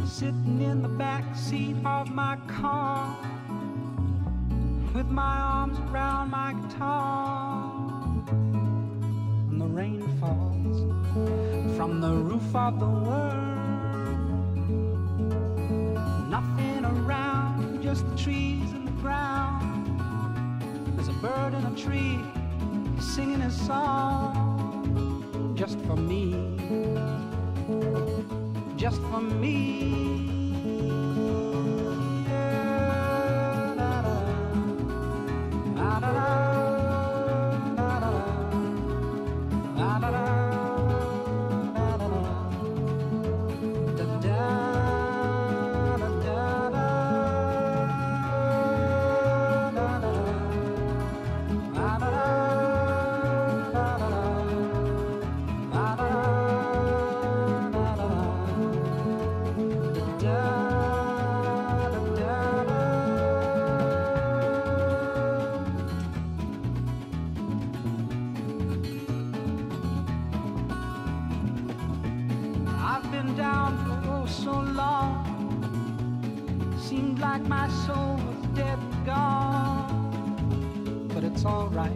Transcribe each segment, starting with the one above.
sitting in the back seat of my car with my arms around my guitar, and the rain falls from the roof of the world. Nothing around, just the trees and the ground. There's a bird in a tree singing his song just for me, just for me. My soul was dead and gone, but it's all right.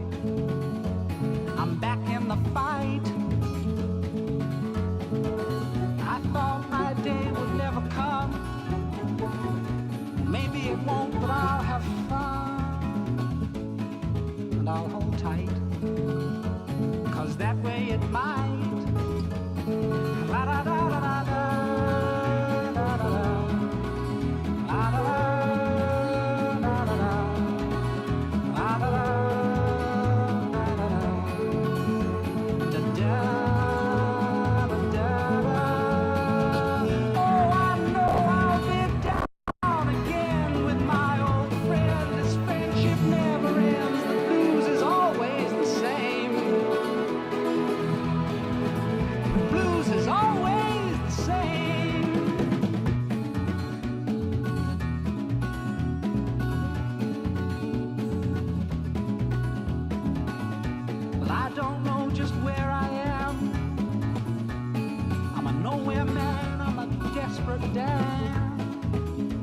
I'm back in the fight. I thought my day would never come. Maybe it won't, but I'll have fun, and I'll hold tight, 'cause that way it might. La da da da da da.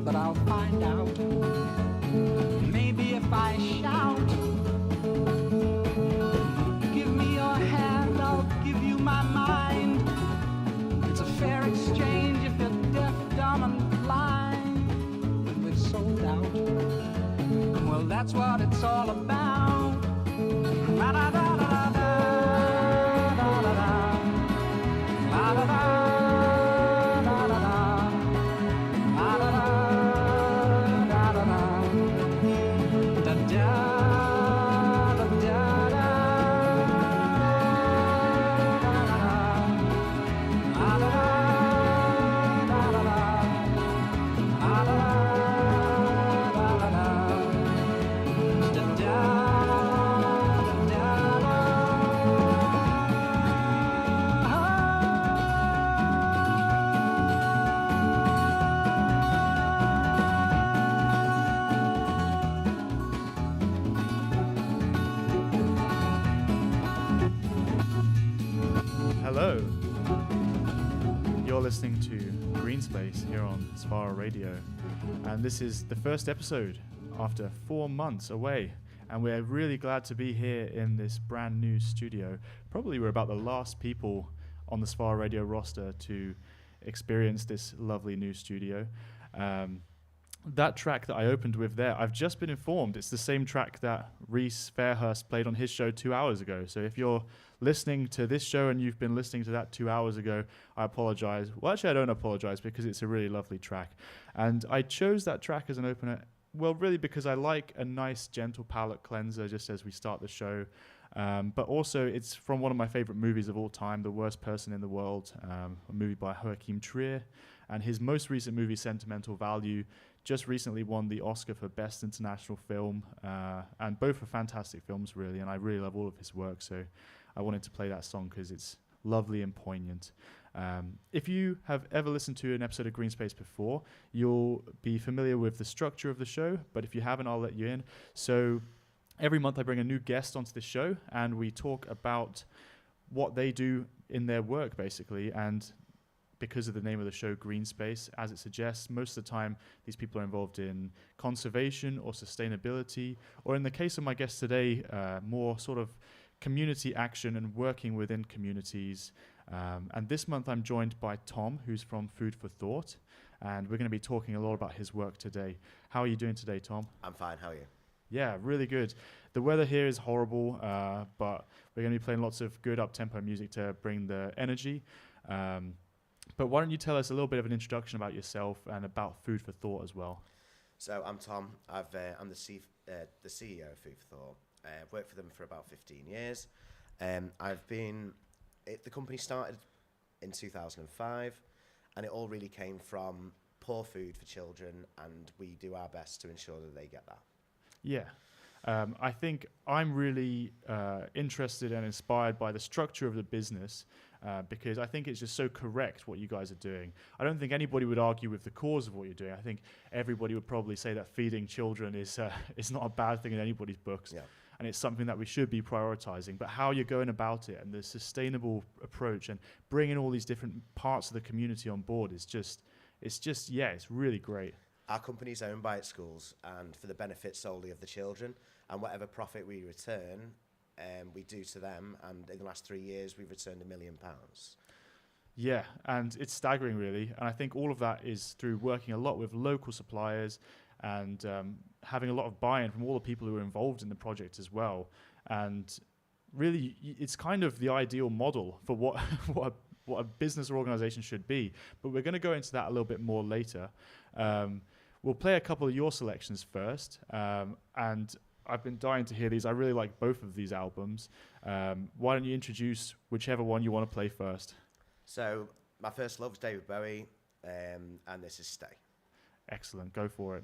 But I'll find out. Maybe if I shout, give me your hand, I'll give you my mind. It's a fair exchange if you're deaf, dumb, and blind. And we've sold out. Well, that's what it's all about. La-da-da-da-da-da, la-da-da, la-da-da. Listening to Green Space here on SVARA Radio, and this is the first episode after 4 months away, and we're really glad to be here in this brand new studio. Probably we're about the last people on the SVARA Radio roster to experience this lovely new studio. That track that I opened with there, I've just been informed it's the same track that Reese Fairhurst played on his show 2 hours ago. So if you're listening to this show and you've been listening to that 2 hours ago, I apologize. Well, actually, I don't apologize because it's a really lovely track. And I chose that track as an opener, well, really because I like a nice, gentle palate cleanser just as we start the show. But also, it's from one of my favorite movies of all time, The Worst Person in the World, a movie by Joachim Trier. And his most recent movie, Sentimental Value, just recently won the Oscar for Best International Film. And both are fantastic films, really, and I really love all of his work. So I wanted to play that song because it's lovely and poignant. If you have ever listened to an episode of Green Space before, you'll be familiar with the structure of the show, but if you haven't, I'll let you in. So every month I bring a new guest onto the show, and we talk about what they do in their work, basically, and because of the name of the show, Green Space. As it suggests, most of the time these people are involved in conservation or sustainability, or in the case of my guest today, more sort of community action and working within communities. And this month I'm joined by Tom, who's from Food for Thought, and we're going to be talking a lot about his work today. How are you doing today, Tom? I'm fine, how are you? Yeah, really good. The weather here is horrible, but we're going to be playing lots of good up-tempo music to bring the energy. But why don't you tell us a little bit of an introduction about yourself and about Food for Thought as well? So I'm Tom. I'm the CEO of Food for Thought. I've worked for them for about 15 years. The company started in 2005, and it all really came from poor food for children, and we do our best to ensure that they get that. Yeah. I think I'm really interested and inspired by the structure of the business because I think it's just so correct what you guys are doing. I don't think anybody would argue with the cause of what you're doing. I think everybody would probably say that feeding children is not a bad thing in anybody's books. Yeah. And it's something that we should be prioritizing. But how you're going about it and the sustainable approach and bringing all these different parts of the community on board is it's really great. Our company is owned by its schools and for the benefit solely of the children, and whatever profit we return, we do to them. And in the last 3 years, we've returned £1 million. Yeah, and it's staggering, really. And I think all of that is through working a lot with local suppliers and having a lot of buy-in from all the people who are involved in the project as well. And really, it's kind of the ideal model for what what a business or organization should be. But we're going to go into that a little bit more later. We'll play a couple of your selections first, and I've been dying to hear these. I really like both of these albums. Why don't you introduce whichever one you want to play first? So my first love is David Bowie, and this is Stay. Excellent, go for it.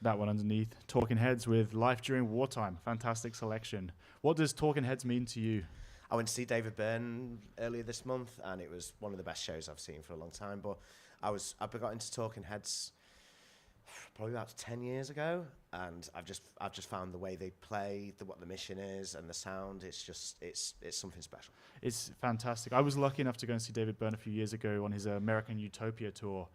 That one underneath, Talking Heads with Life During Wartime. Fantastic selection. What does Talking Heads mean to you? I went to see David Byrne earlier this month, and it was one of the best shows I've seen for a long time. But I got into Talking Heads probably about 10 years ago, and I've just found the way they play, what the mission is, and the sound. It's something special. It's fantastic. I was lucky enough to go and see David Byrne a few years ago on his American Utopia tour.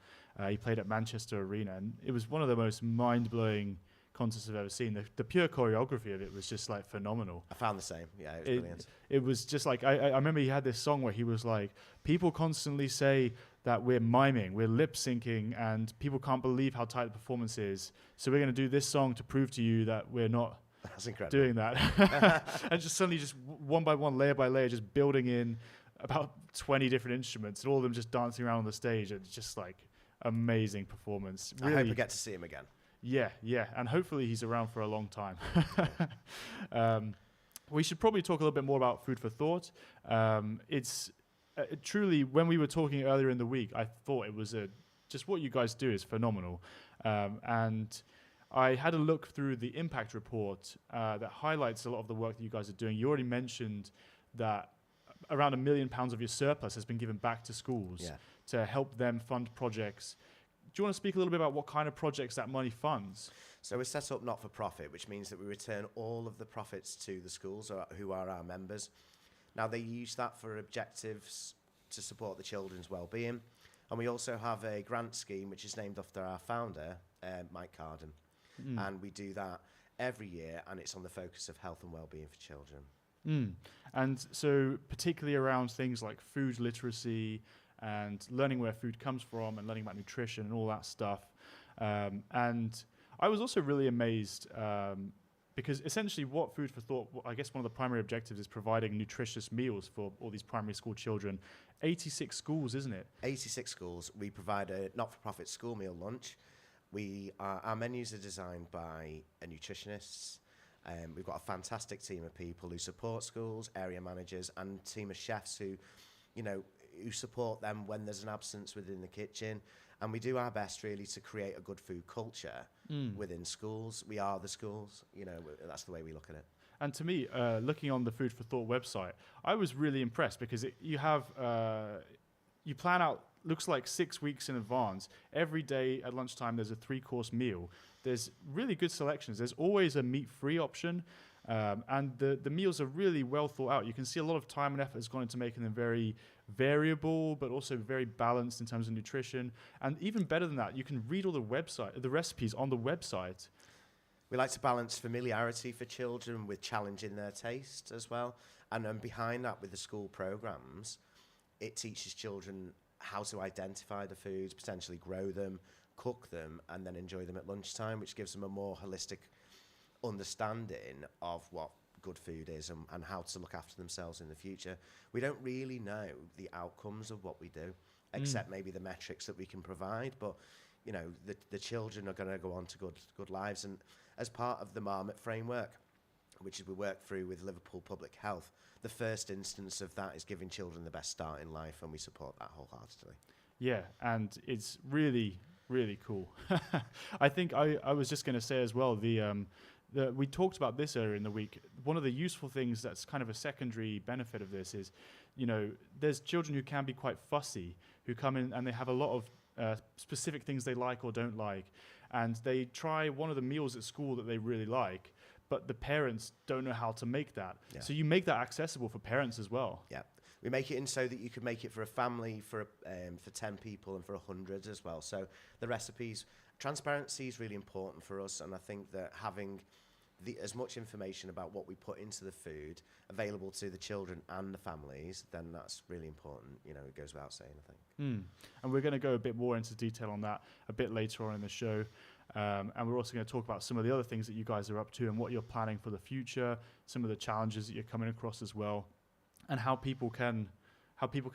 He played at Manchester Arena, and it was one of the most mind-blowing concerts I've ever seen. The pure choreography of it was just like phenomenal. I found the same. Yeah, it was brilliant. It was just like, I remember he had this song where he was like, people constantly say that we're miming, we're lip syncing, and people can't believe how tight the performance is. So we're going to do this song to prove to you that we're not doing that. And just suddenly, just one by one, layer by layer, just building in about 20 different instruments, and all of them just dancing around on the stage. It's just like amazing performance. Really, I hope I get to see him again. Yeah, and hopefully he's around for a long time. We should probably talk a little bit more about Food for Thought. It's truly, when we were talking earlier in the week, I thought it was just what you guys do is phenomenal. And I had a look through the impact report that highlights a lot of the work that you guys are doing. You already mentioned that around £1 million of your surplus has been given back to schools to help them fund projects. Do you want to speak a little bit about what kind of projects that money funds? So we're set up not for profit, which means that we return all of the profits to the schools who are our members. Now, they use that for objectives to support the children's well-being. And we also have a grant scheme which is named after our founder, Mike Carden. And we do that every year, and it's on the focus of health and well-being for children. And so particularly around things like food literacy and learning where food comes from and learning about nutrition and all that stuff. And I was also really amazed because essentially what Food for Thought, I guess one of the primary objectives is providing nutritious meals for all these primary school children. 86 schools, isn't it? 86 schools. We provide a not-for-profit school meal lunch. Our menus are designed by nutritionists. We've got a fantastic team of people who support schools, area managers, and a team of chefs who support them when there's an absence within the kitchen. And we do our best really to create a good food culture within schools. We are the schools, that's the way we look at it. And to me, looking on the Food for Thought website, I was really impressed because you plan out, looks like 6 weeks in advance. Every day at lunchtime, there's a 3-course meal. There's really good selections. There's always a meat-free option. And the meals are really well thought out. You can see a lot of time and effort has gone into making them very variable, but also very balanced in terms of nutrition. And even better than that, you can read all the recipes on the website. We like to balance familiarity for children with challenging their taste as well. And behind that, with the school programs, it teaches children how to identify the foods, potentially grow them, cook them, and then enjoy them at lunchtime, which gives them a more holistic understanding of what good food is and how to look after themselves in the future. We don't really know the outcomes of what we do, except maybe the metrics that we can provide. But the children are going to go on to good lives. And as part of the Marmot framework, which we work through with Liverpool Public Health, the first instance of that is giving children the best start in life, and we support that wholeheartedly. Yeah, and it's really, really cool. I think I was just going to say as well, we talked about this earlier in the week. One of the useful things that's kind of a secondary benefit of this is, there's children who can be quite fussy, who come in and they have a lot of specific things they like or don't like, and they try one of the meals at school that they really like, but the parents don't know how to make that. Yeah. So you make that accessible for parents as well. Yeah. We make it in so that you could make it for a family, for 10 people and for 100 as well. So the recipes, transparency is really important for us, and I think that having as much information about what we put into the food available to the children and the families, then that's really important. It goes without saying, I think. And we're going to go a bit more into detail on that a bit later on in the show. And we're also going to talk about some of the other things that you guys are up to and what you're planning for the future, some of the challenges that you're coming across as well, and how people can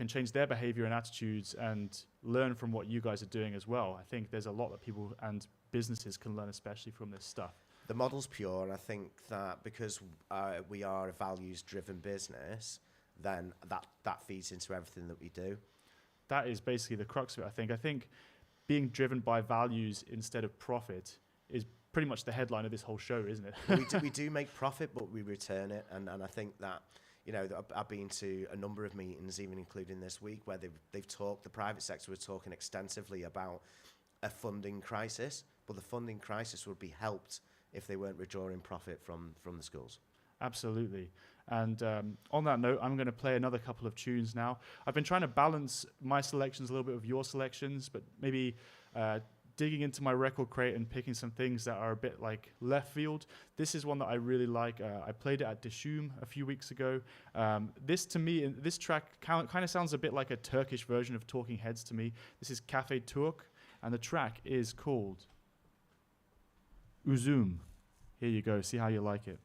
change their behavior and attitudes and learn from what you guys are doing as well. I think there's a lot that people and businesses can learn, especially from this stuff. The model's pure, and I think that because we are a values-driven business, then that feeds into everything that we do. That is basically the crux of it, I think. I think being driven by values instead of profit is pretty much the headline of this whole show, isn't it? we do make profit, but we return it, and I think that I've been to a number of meetings, even including this week, where they've talked, the private sector was talking extensively about a funding crisis, but the funding crisis would be helped if they weren't withdrawing profit from the schools. Absolutely. And on that note, I'm going to play another couple of tunes now. I've been trying to balance my selections a little bit with your selections, but maybe digging into my record crate and picking some things that are a bit like left field. This is one that I really like. I played it at Dishoom a few weeks ago. This track kind of sounds a bit like a Turkish version of Talking Heads to me. This is Cafe Turk, and the track is called Uzum. Here you go. See how you like it.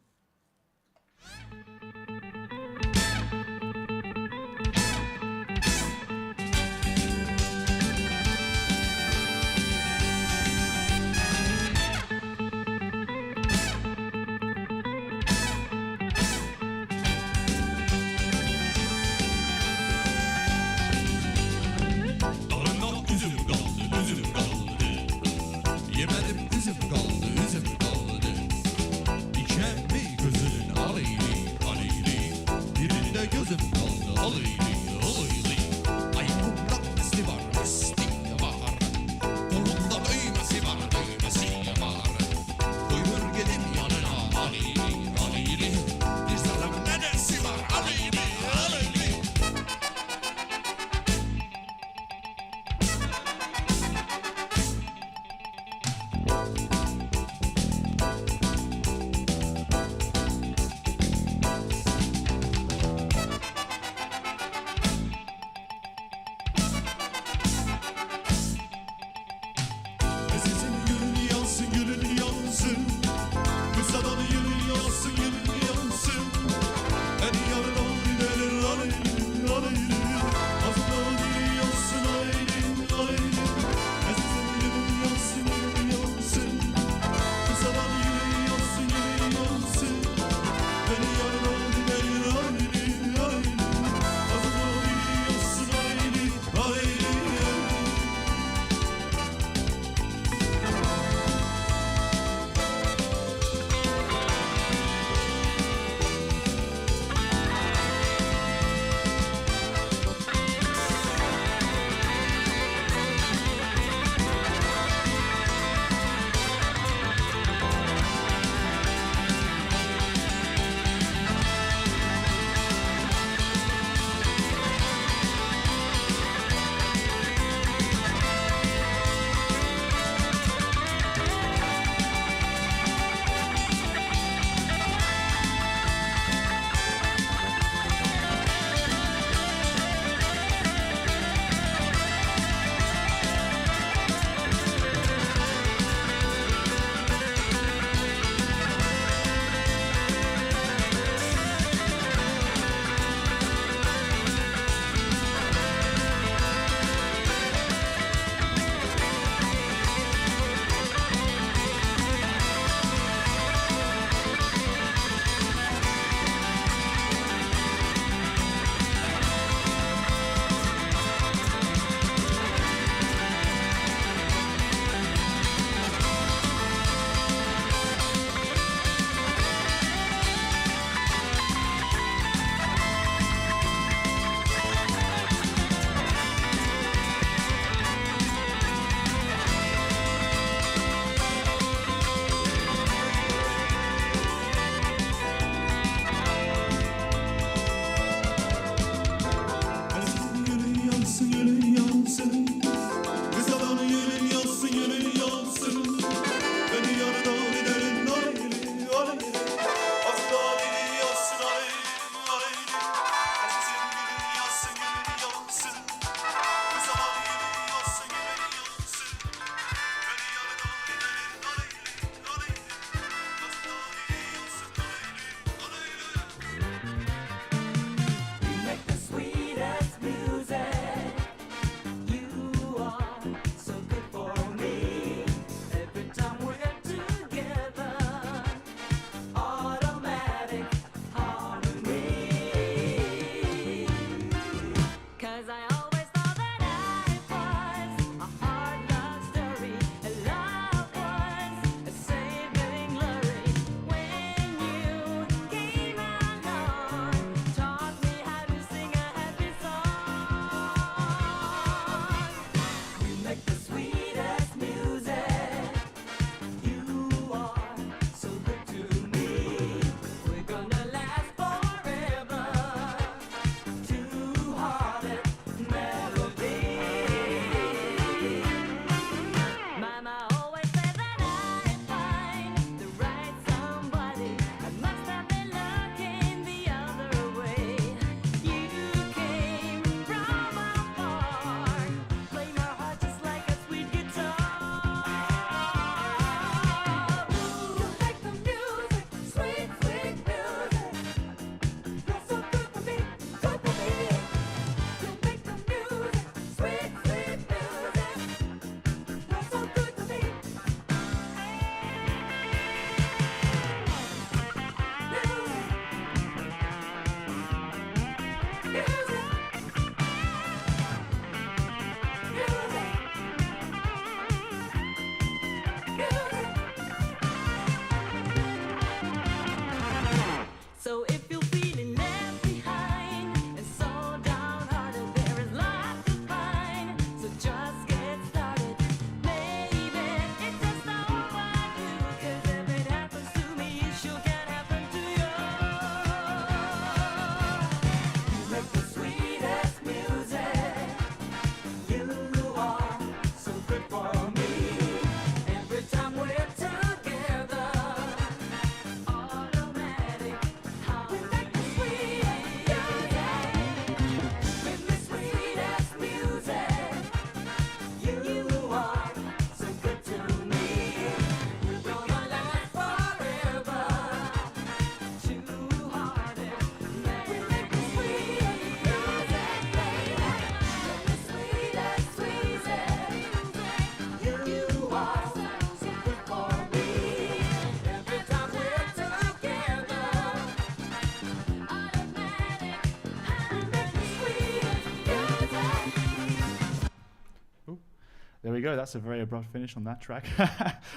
go. That's a very abrupt finish on that track.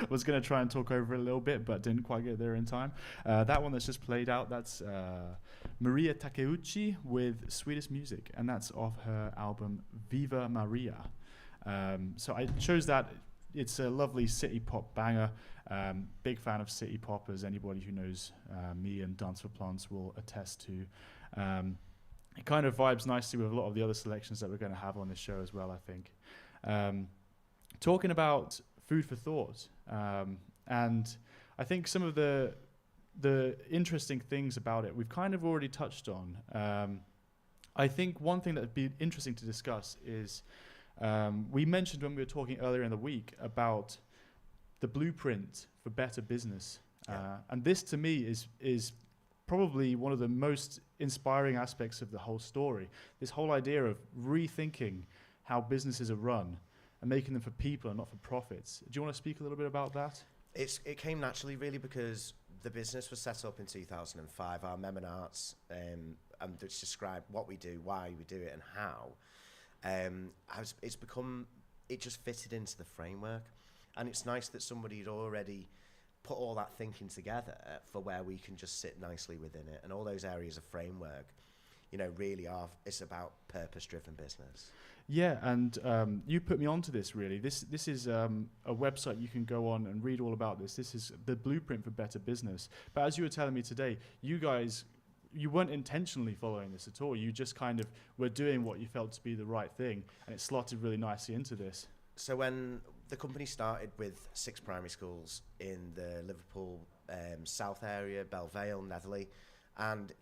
Was going to try and talk over it a little bit, but didn't quite get there in time. That one that's just played out, that's Maria Takeuchi with Swedish Music, and that's off her album Viva Maria. So I chose that. It's a lovely city pop banger. Big fan of city pop, as anybody who knows me and Dance for Plants will attest to. It kind of vibes nicely with a lot of the other selections that we're going to have on this show as well, I think. Talking about food for thought, and I think some of the interesting things about it we've kind of already touched on. I think one thing that would be interesting to discuss is we mentioned when we were talking earlier in the week about the blueprint for better business. And this to me is probably one of the most inspiring aspects of the whole story. This whole idea of rethinking how businesses are run and making them for people and not for profits. Do you want to speak a little bit about that? It came naturally, really, because the business was set up in 2005. Our mem and arts, and it's described what we do, why we do it, and how. It just fitted into the framework. And it's nice that somebody had already put all that thinking together for where we can just sit nicely within it. And all those areas of framework, really it's about purpose-driven business. Yeah, and you put me onto this, really. This is a website you can go on and read all about this. This is the blueprint for better business. But as you were telling me today, you guys, you weren't intentionally following this at all. You just kind of were doing what you felt to be the right thing, and it slotted really nicely into this. So when the company started with 6 primary schools in the Liverpool South area, Belvale, Netherley, and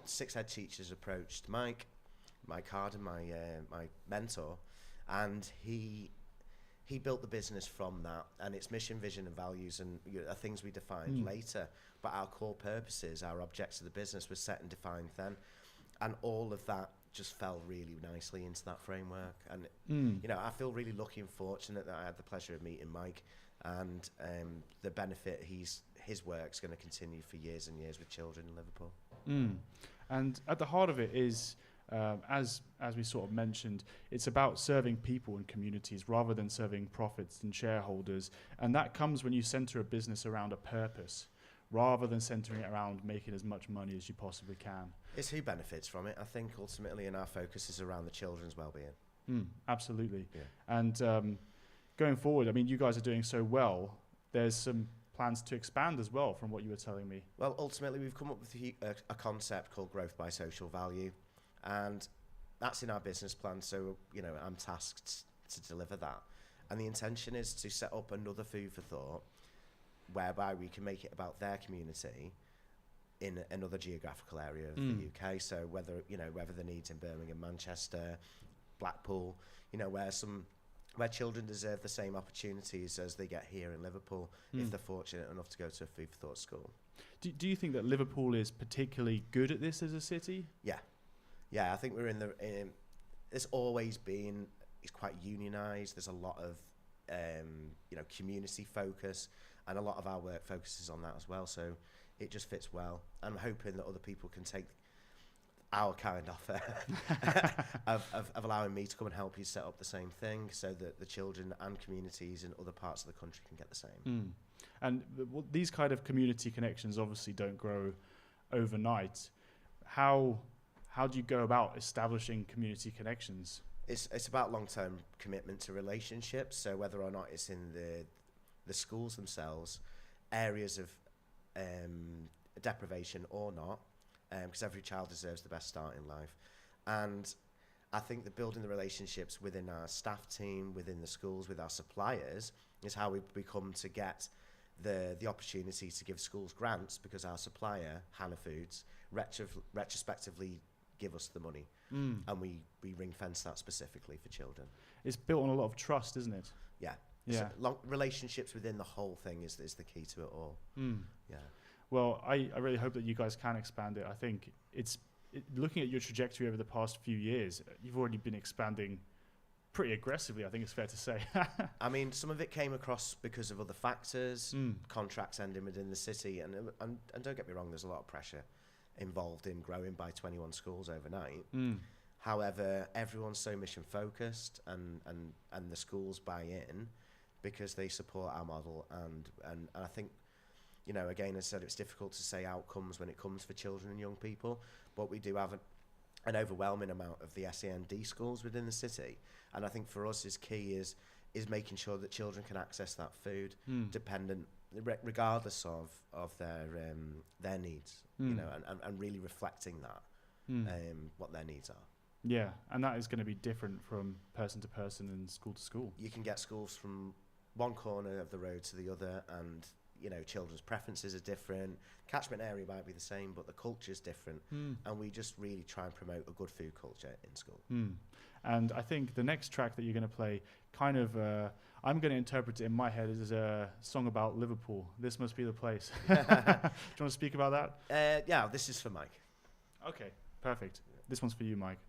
6 head teachers approached Mike Carden, my mentor, and he built the business from that, and its mission, vision and values and are things we defined later, but our core purposes, our objects of the business was set and defined then, and all of that just fell really nicely into that framework. And I feel really lucky and fortunate that I had the pleasure of meeting Mike, and the benefit his work's going to continue for years and years with children in Liverpool. And at the heart of it is, as we sort of mentioned, it's about serving people and communities rather than serving profits and shareholders, and that comes when you center a business around a purpose rather than centering it around making as much money as you possibly can. It's who benefits from it, I think, ultimately, and our focus is around the children's well-being. Absolutely. Yeah. And going forward, I mean, you guys are doing so well. There's some plans to expand as well, from what you were telling me. Well, ultimately, we've come up with a concept called growth by social value, and that's in our business plan. So, I'm tasked to deliver that. And the intention is to set up another food for thought, whereby we can make it about their community in another geographical area of the UK. So whether the needs in Birmingham, Manchester, Blackpool, where children deserve the same opportunities as they get here in Liverpool if they're fortunate enough to go to a food for thought school. Do you think that Liverpool is particularly good at this as a city? Yeah, I think we're it's always been, it's quite unionised. There's a lot of community focus, and a lot of our work focuses on that as well. So it just fits well. I'm hoping that other people can take our kind offer of allowing me to come and help you set up the same thing, so that the children and communities in other parts of the country can get the same. And these kind of community connections obviously don't grow overnight. How do you go about establishing community connections? It's about long-term commitment to relationships. So whether or not it's in the schools themselves, areas of deprivation or not, because every child deserves the best start in life. And I think that building the relationships within our staff team, within the schools, with our suppliers, is how we've become to get the opportunity to give schools grants, because our supplier, Hannah Foods, retrospectively give us the money, and we ring fence that specifically for children. It's built on a lot of trust, isn't it? Yeah. Yeah. Relationships within the whole thing is the key to it all. Yeah. Well, I really hope that you guys can expand it. I think looking at your trajectory over the past few years, you've already been expanding pretty aggressively, I think it's fair to say. I mean, some of it came across because of other factors, contracts ending within the city, and don't get me wrong, there's a lot of pressure involved in growing by 21 schools overnight. However, everyone's so mission focused, and the schools buy in because they support our model, and I think, you know, again, as I said, it's difficult to say outcomes when it comes for children and young people, but we do have an overwhelming amount of the SEND schools within the city, and I think for us is key is making sure that children can access that food regardless of their needs, you know, and really reflecting that what their needs are. Yeah, and that is going to be different from person to person and school to school. You can get schools from one corner of the road to the other, and, you know, children's preferences are different. Catchment area might be the same, but the culture's different. And we just really try and promote a good food culture in school. And I think the next track that you're going to play, kind of, I'm going to interpret it in my head as a song about Liverpool. This must be the place. Do you want to speak about that? Yeah, this is for Mike. Okay, perfect. This one's for you, Mike.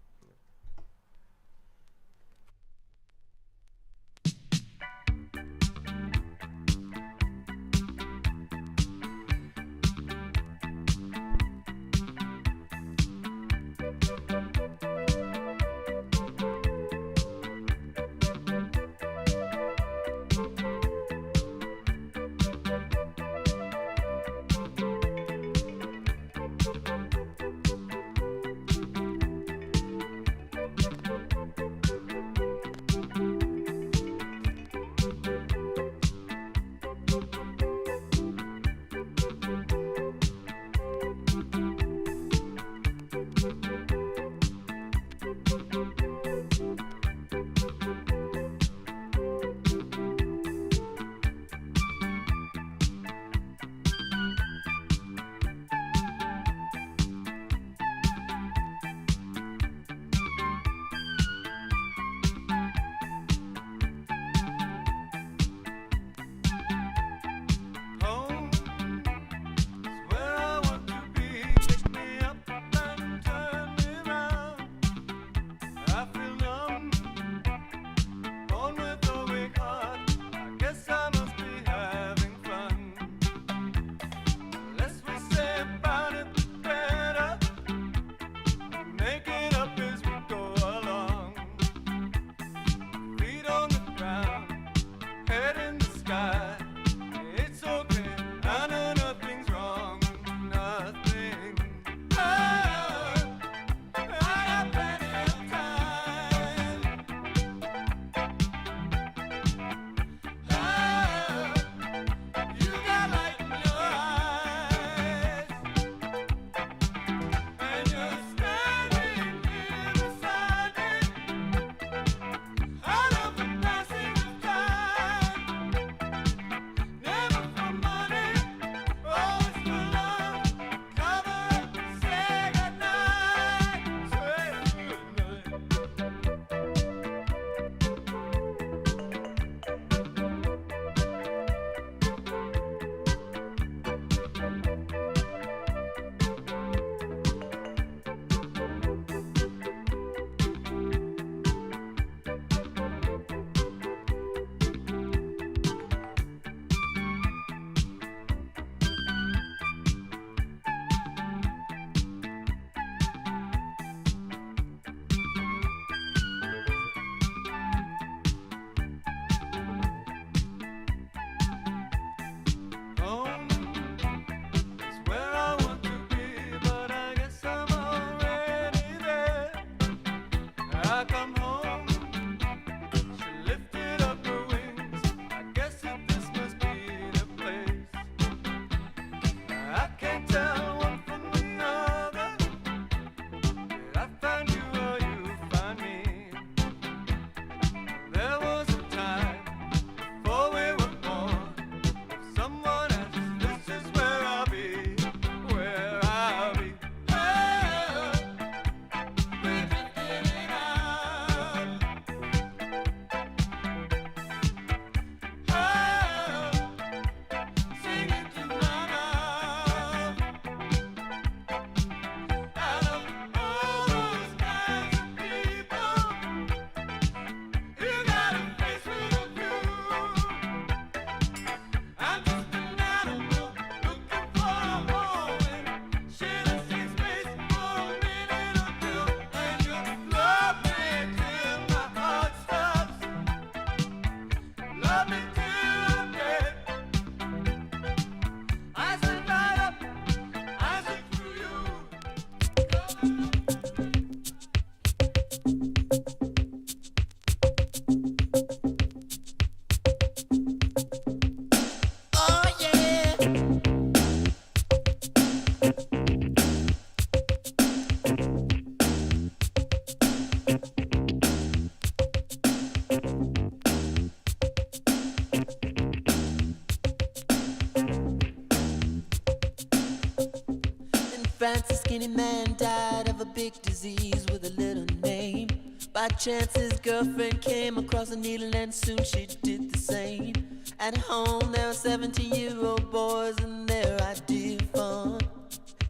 France, a skinny man died of a big disease with a little name. By chance his girlfriend came across a needle and soon she did the same. At home there were 17-year-old boys and their idea of fun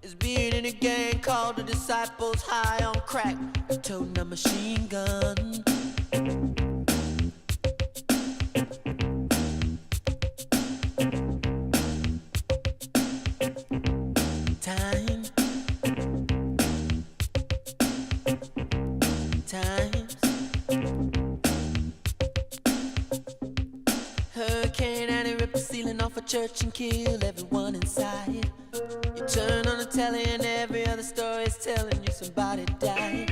is being in a gang called the Disciples, high on crack, toting a machine gun. Times. Hurricane Annie ripped the ceiling off a church and killed everyone inside. You turn on the telly and every other story is telling you somebody died.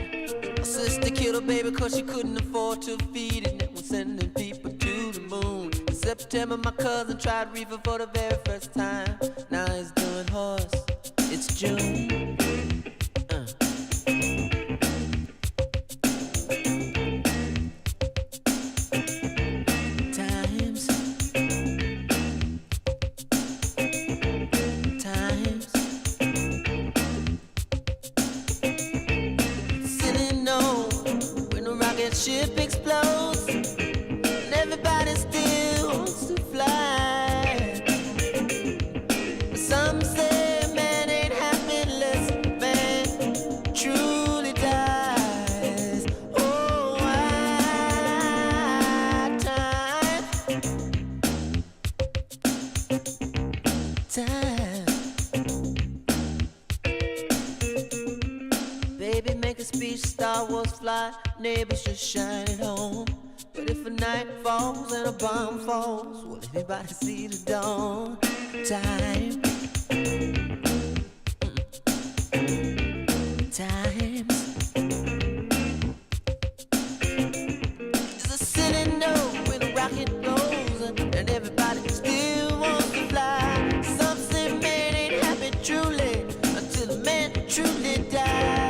My sister killed her baby cause she couldn't afford to feed it and was sending people to the moon. In September my cousin tried reefer for the very first time. Now he's doing horse. It's June. Ship explodes and everybody still wants to fly. Some say man ain't happy unless man truly dies. Oh, time. Baby, make a speech, Star Wars fly. Neighbors just shine at home. But if a night falls and a bomb falls, will anybody see the dawn? Time. Times. There's a city note when a rocket blows and everybody still wants to fly. Some say man ain't happy truly until a man truly dies.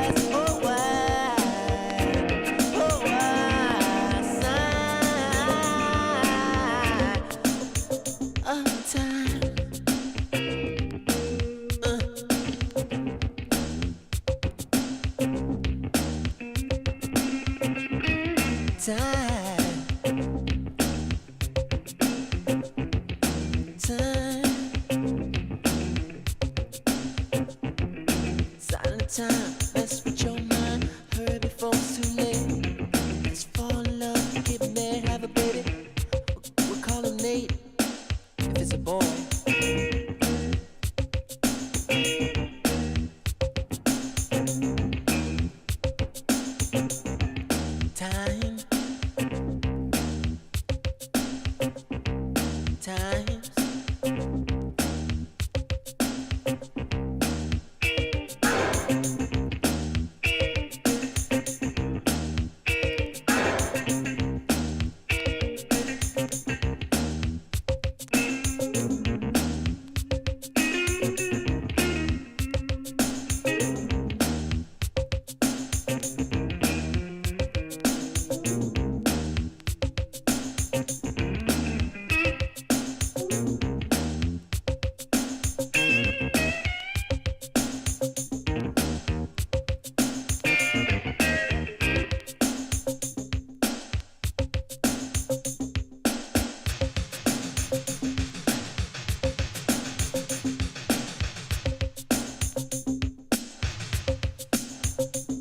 Time, mess with your mind, hurry before it's too late. Let's fall in love, get married, have a baby. We'll call him Nate, if it's a boy. Time. Times.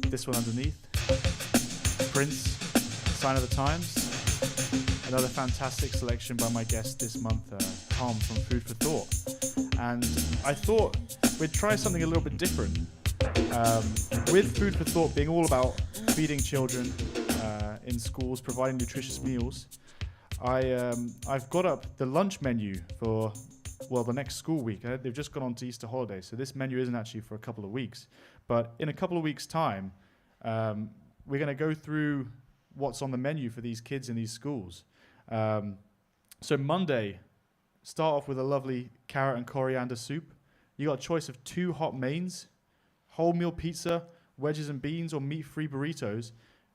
This one underneath, Prince, Sign of the Times. Another fantastic selection by my guest this month, Tom from Food for Thought. And I thought we'd try something a little bit different. With Food for Thought being all about feeding children in schools, providing nutritious meals, I've got up the lunch menu for, well, the next school week. They've just gone on to Easter holidays, so this menu isn't actually for a couple of weeks. But in a couple of weeks' time, we're going to go through what's on the menu for these kids in these schools. So Monday, start off with a lovely carrot and coriander soup. You got a choice of 2 hot mains, wholemeal pizza, wedges and beans, or meat-free burritos,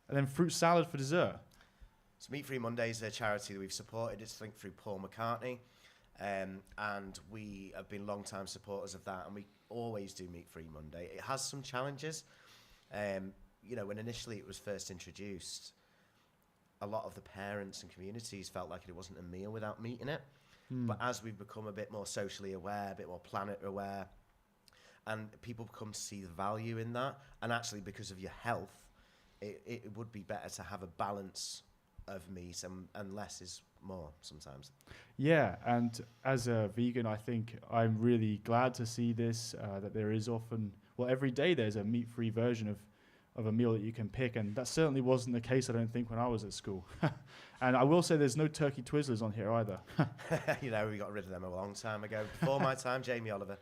and then fruit salad for dessert. So Meat Free Monday is a charity that we've supported. It's linked through Paul McCartney. And we have been long-time supporters of that, and we always do meat-free Monday. It has some challenges. When initially it was first introduced, a lot of the parents and communities felt like it wasn't a meal without meat in it. But as we've become a bit more socially aware, a bit more planet aware, and people come to see the value in that, and actually because of your health, it would be better to have a balance of meat, and less is more sometimes. Yeah, and as a vegan, I think I'm really glad to see this, that there is often, every day there's a meat-free version of a meal that you can pick, and that certainly wasn't the case, I don't think, when I was at school. And I will say there's no turkey Twizzlers on here either. We got rid of them a long time ago. Before my time, Jamie Oliver.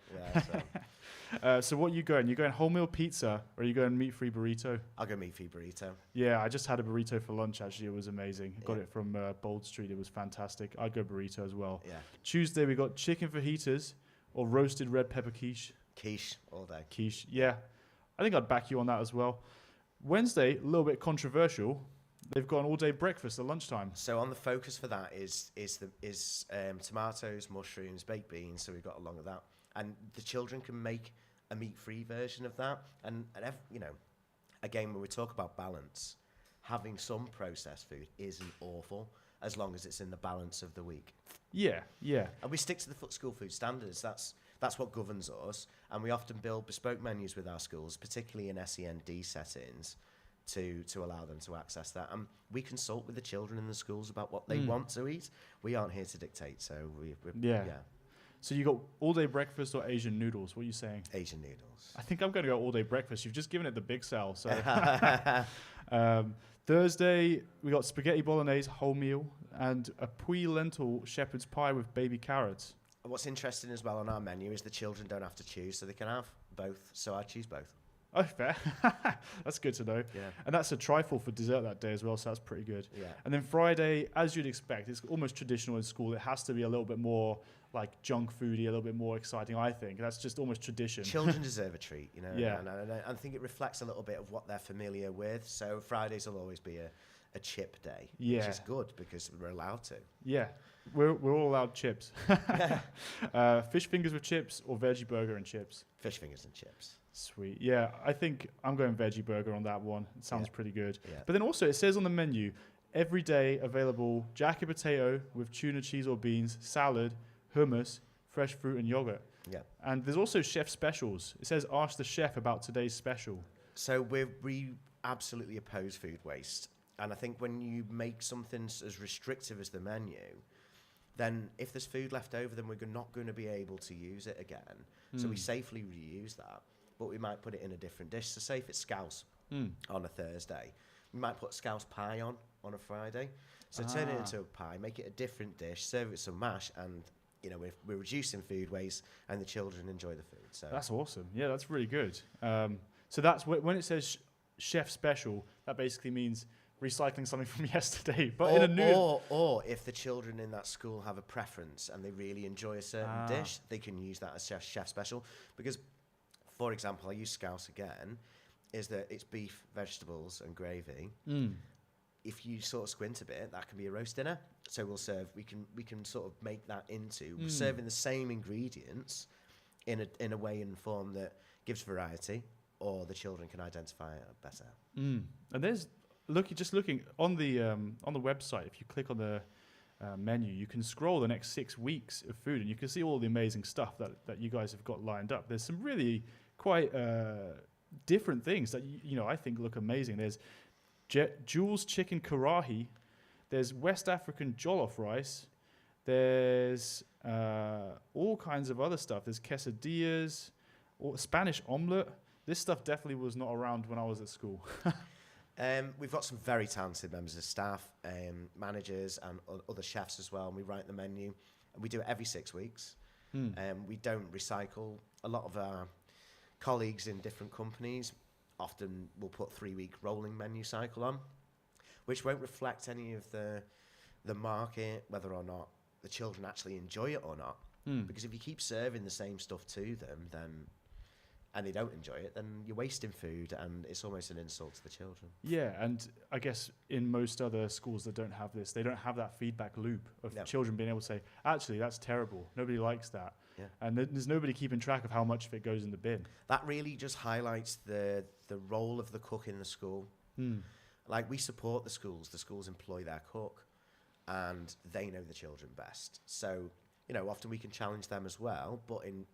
Yeah, so what are you going? You going wholemeal pizza, or are you going meat-free burrito? I'll go meat-free burrito. Yeah, I just had a burrito for lunch, actually. It was amazing. Yeah. Got it from Bold Street. It was fantastic. I'd go burrito as well. Yeah. Tuesday, we got chicken fajitas or roasted red pepper quiche. Quiche all day. Quiche, yeah. I think I'd back you on that as well. Wednesday, a little bit controversial. They've got an all-day breakfast at lunchtime. So on the focus for that is tomatoes, mushrooms, baked beans. So we've got along with that, and the children can make a meat-free version of that. And again, when we talk about balance, having some processed food isn't awful as long as it's in the balance of the week. Yeah. And we stick to the school food standards. That's what governs us. And we often build bespoke menus with our schools, particularly in SEND settings, to allow them to access that. And we consult with the children in the schools about what they want to eat. We aren't here to dictate, so we're yeah. So you got all-day breakfast or Asian noodles? What are you saying? Asian noodles. I think I'm going to go all-day breakfast. You've just given it the big sell. So Thursday, we got spaghetti bolognese, wholemeal, and a pui lentil shepherd's pie with baby carrots. What's interesting as well on our menu is the children don't have to choose, so they can have both. So I choose both. Oh, fair. That's good to know. Yeah. And that's a trifle for dessert that day as well, so that's pretty good. Yeah. And then Friday, as you'd expect, it's almost traditional in school. It has to be a little bit more like junk foody, a little bit more exciting, I think. That's just almost tradition. Children deserve a treat, Yeah. And I think it reflects a little bit of what they're familiar with. So Fridays will always be a chip day, which is good because we're allowed to. Yeah. We're all allowed chips. Fish fingers with chips or veggie burger and chips? Fish fingers and chips. Sweet. Yeah, I think I'm going veggie burger on that one. It sounds pretty good. Yeah. But then also it says on the menu, every day available jacket potato with tuna, cheese or beans, salad, hummus, fresh fruit and yogurt. Yeah. And there's also chef specials. It says ask the chef about today's special. So we absolutely oppose food waste. And I think when you make something as restrictive as the menu, then if there's food left over, then we're not going to be able to use it again. So we safely reuse that, but we might put it in a different dish. So say if it's scouse on a Thursday, we might put scouse pie on a Friday. So turn it into a pie, make it a different dish, serve it with some mash, and we're reducing food waste, and the children enjoy the food. So that's awesome. Yeah, that's really good. So that's when it says chef special, that basically means recycling something from yesterday, but in a new... Or if the children in that school have a preference and they really enjoy a certain dish, they can use that as chef special. Because, for example, I use scouse again, is that it's beef, vegetables and gravy. If you sort of squint a bit, that can be a roast dinner. So we can sort of make that into serving the same ingredients in a way and form that gives variety, or the children can identify it better. And there's... looking on the website, if you click on the menu, you can scroll the next 6 weeks of food, and you can see all the amazing stuff that you guys have got lined up. There's some really quite different things that I think look amazing. There's Jules chicken karahi. There's West African jollof rice. There's all kinds of other stuff. There's quesadillas, or Spanish omelette. This stuff definitely was not around when I was at school. We've got some very talented members of staff, managers and other chefs as well, and we write the menu. And we do it every 6 weeks. We don't recycle. A lot of our colleagues in different companies often will put 3-week rolling menu cycle on, which won't reflect any of the market, whether or not the children actually enjoy it or not. Because if you keep serving the same stuff to them, then and they don't enjoy it, then you're wasting food, and it's almost an insult to the children. Yeah, and I guess in most other schools that don't have this, they don't have that feedback loop of children being able to say, actually, that's terrible. Nobody likes that. Yeah. And there's nobody keeping track of how much of it goes in the bin. That really just highlights the role of the cook in the school. Like, we support the schools employ their cook, and they know the children best. So, you know, often we can challenge them as well, but in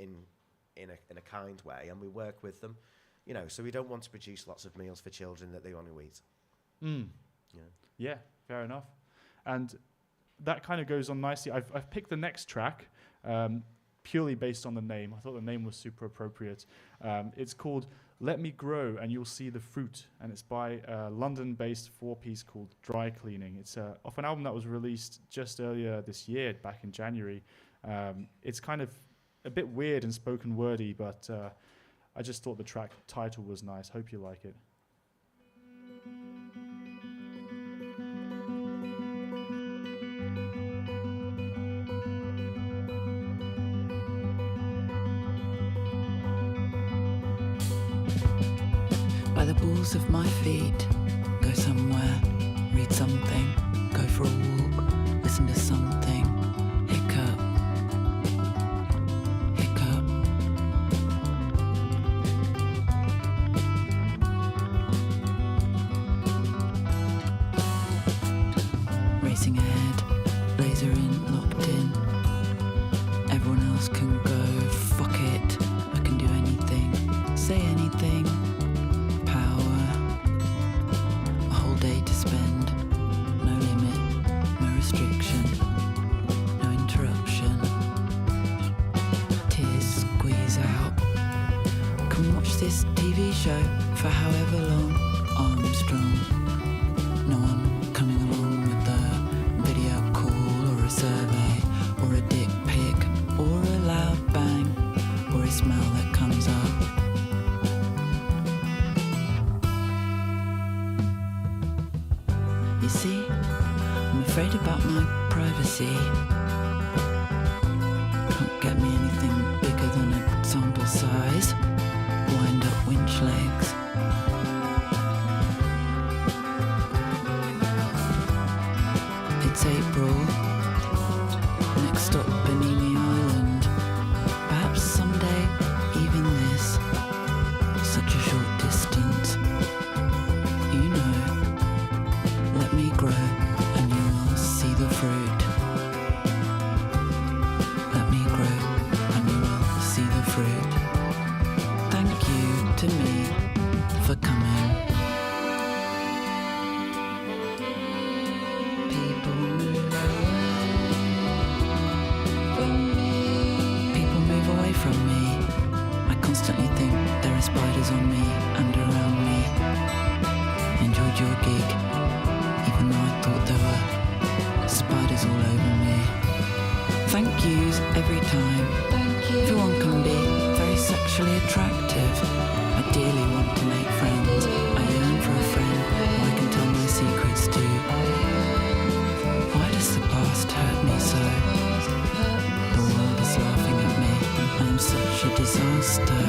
a kind way, and we work with them, you know, so we don't want to produce lots of meals for children that they want to eat. Yeah, fair enough. And that kind of goes on nicely. I've picked the next track purely based on the name. I thought the name was super appropriate. It's called Let Me Grow and You'll See the Fruit, and it's by a London-based 4-piece called Dry Cleaning. It's off an album that was released just earlier this year, back in January. It's kind of a bit weird and spoken wordy, but I just thought the track title was nice. Hope you like it. By the balls of my feet, go somewhere, read something, go for a walk, listen to something, hiccup, hiccup. Racing ahead, laser in, locked in. Everyone else can go, fuck it, I can do anything, say anything. Day to spend, no limit, no restriction, no interruption. Tears squeeze out. Can watch this TV show for however long. Armstrong. No one coming along with a video call or a survey or a dick pic or a loud bang or a smell that comes up. See, I'm afraid about my privacy. Can't get me anything bigger than a sample size. Wind up winch legs. It's April. Next stop, Bimini Island. Perhaps someday, even this. Such a short distance. You know. Let me grow and you will see the fruit. Let me grow and you will see the fruit. Thank you to me for coming. People move away from me. People move away from me. I constantly think there are spiders on me and around me. Enjoyed your gig. Even though I thought there were spiders all over me. Thank yous every time. Everyone can be very sexually attractive. I dearly want to make friends. I yearn for a friend who I can tell my secrets to. Why does the past hurt me so? The world is laughing at me. I am such a disaster.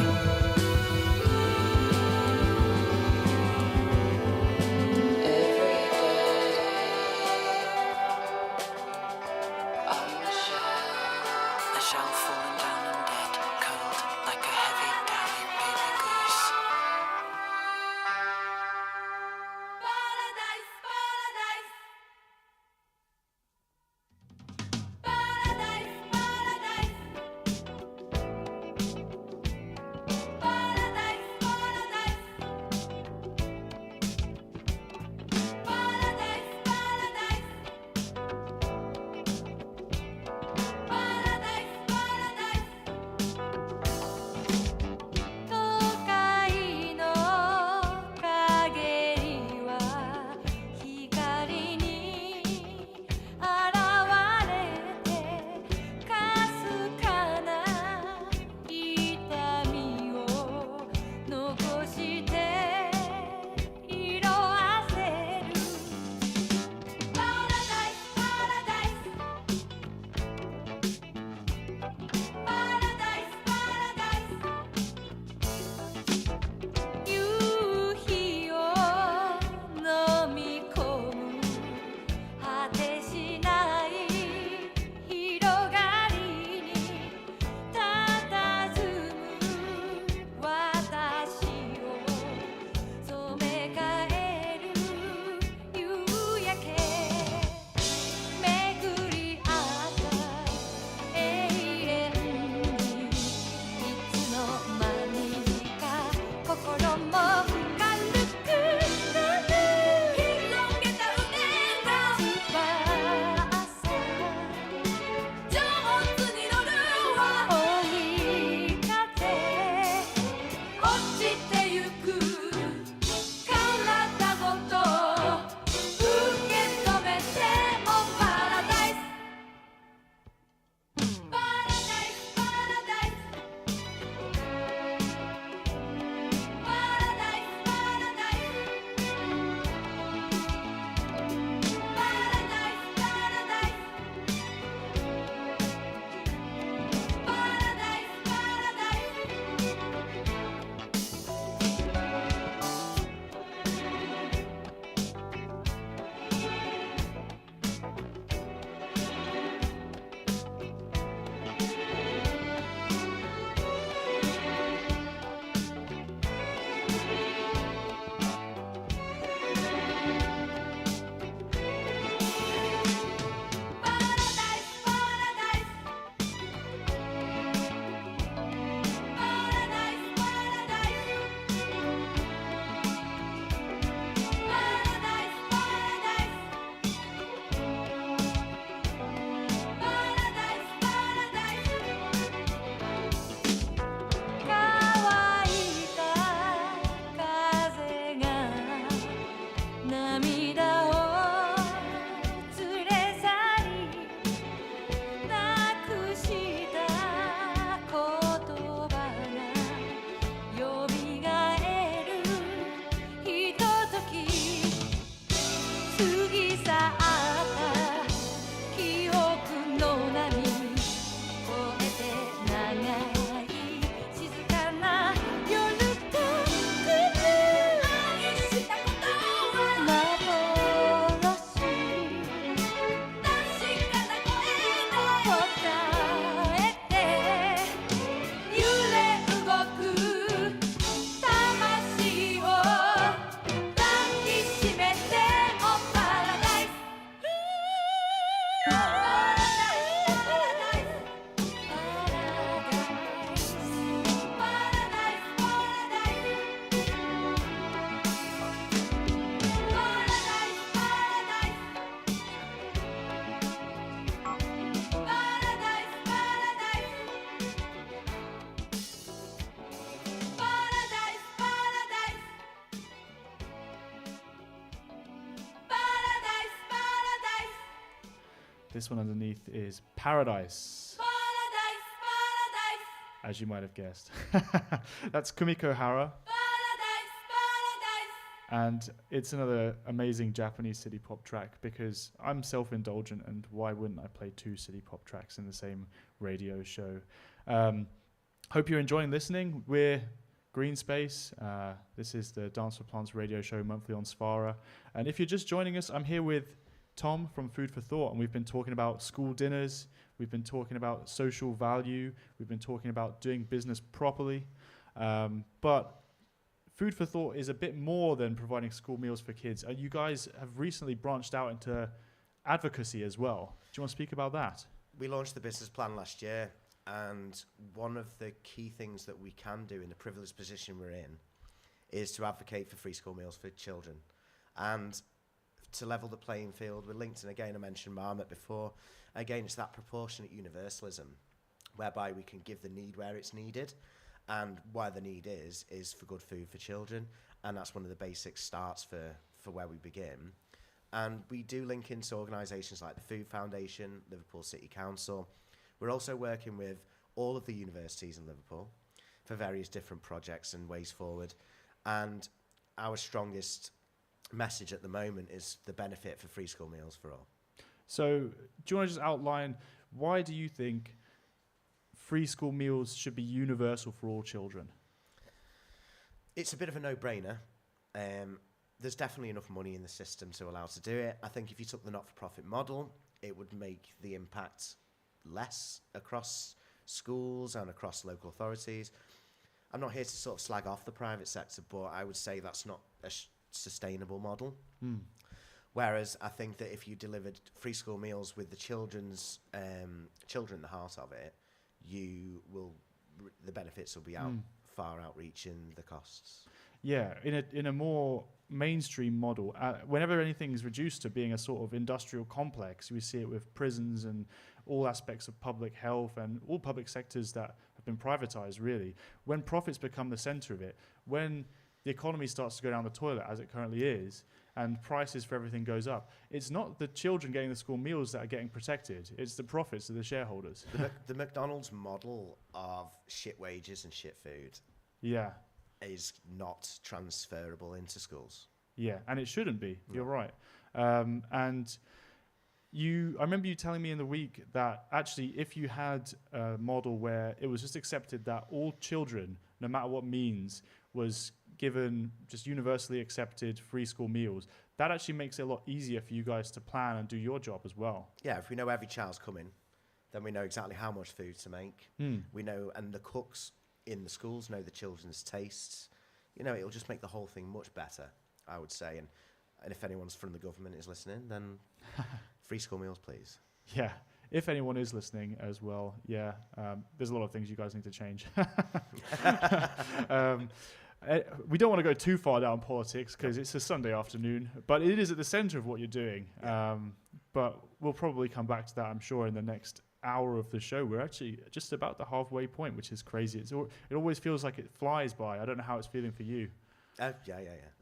This one underneath is Paradise. Paradise, paradise, As you might have guessed. That's Kumiko Hara. paradise, paradise. And it's another amazing Japanese city pop track because I'm self-indulgent, and why wouldn't I play 2 city pop tracks in the same radio show? Hope you're enjoying listening. We're Green Space. This is the Dance for Plants radio show monthly on SVARA. And if you're just joining us, I'm here with Tom from Food for Thought, and we've been talking about school dinners. We've been talking about social value. We've been talking about doing business properly. But Food for Thought is a bit more than providing school meals for kids. You guys have recently branched out into advocacy as well. Do you want to speak about that? We launched the business plan last year, and one of the key things that we can do in the privileged position we're in is to advocate for free school meals for children. And to level the playing field with LinkedIn, again, I mentioned Marmot before. Again, it's that proportionate universalism whereby we can give the need where it's needed, and why the need is for good food for children. And that's one of the basic starts for where we begin. And we do link into organisations like the Food Foundation, Liverpool City Council. We're also working with all of the universities in Liverpool for various different projects and ways forward. And our strongest message at the moment is the benefit for free school meals for all. So do you want to just outline, why do you think free school meals should be universal for all children? It's a bit of a no-brainer. There's definitely enough money in the system to allow to do it. I think if you took the not-for-profit model, it would make the impact less across schools and across local authorities. I'm not here to sort of slag off the private sector, but I would say that's not a sustainable model. Whereas I think that if you delivered free school meals with the children's children at the heart of it, the benefits will be far outreaching the costs. Yeah, in a more mainstream model, whenever anything is reduced to being a sort of industrial complex, we see it with prisons and all aspects of public health and all public sectors that have been privatized, really. When profits become the center of it, when the economy starts to go down the toilet, as it currently is, and prices for everything goes up, it's not the children getting the school meals that are getting protected, it's the profits of the shareholders. The McDonald's model of shit wages and shit food is not transferable into schools. Yeah, and it shouldn't be. No. You're right. And I remember you telling me in the week that actually if you had a model where it was just accepted that all children, no matter what means, was given just universally accepted free school meals, that actually makes it a lot easier for you guys to plan and do your job as well. Yeah, if we know every child's coming, then we know exactly how much food to make. We know, and the cooks in the schools know the children's tastes. You know, it'll just make the whole thing much better, I would say. And if anyone's from the government is listening, then free school meals, please. Yeah, if anyone is listening as well, there's a lot of things you guys need to change. We don't want to go too far down politics because it's a Sunday afternoon, but it is at the center of what you're doing. But we'll probably come back to that, I'm sure, in the next hour of the show. We're actually just about the halfway point, which is crazy. It always feels like it flies by. I don't know how it's feeling for you.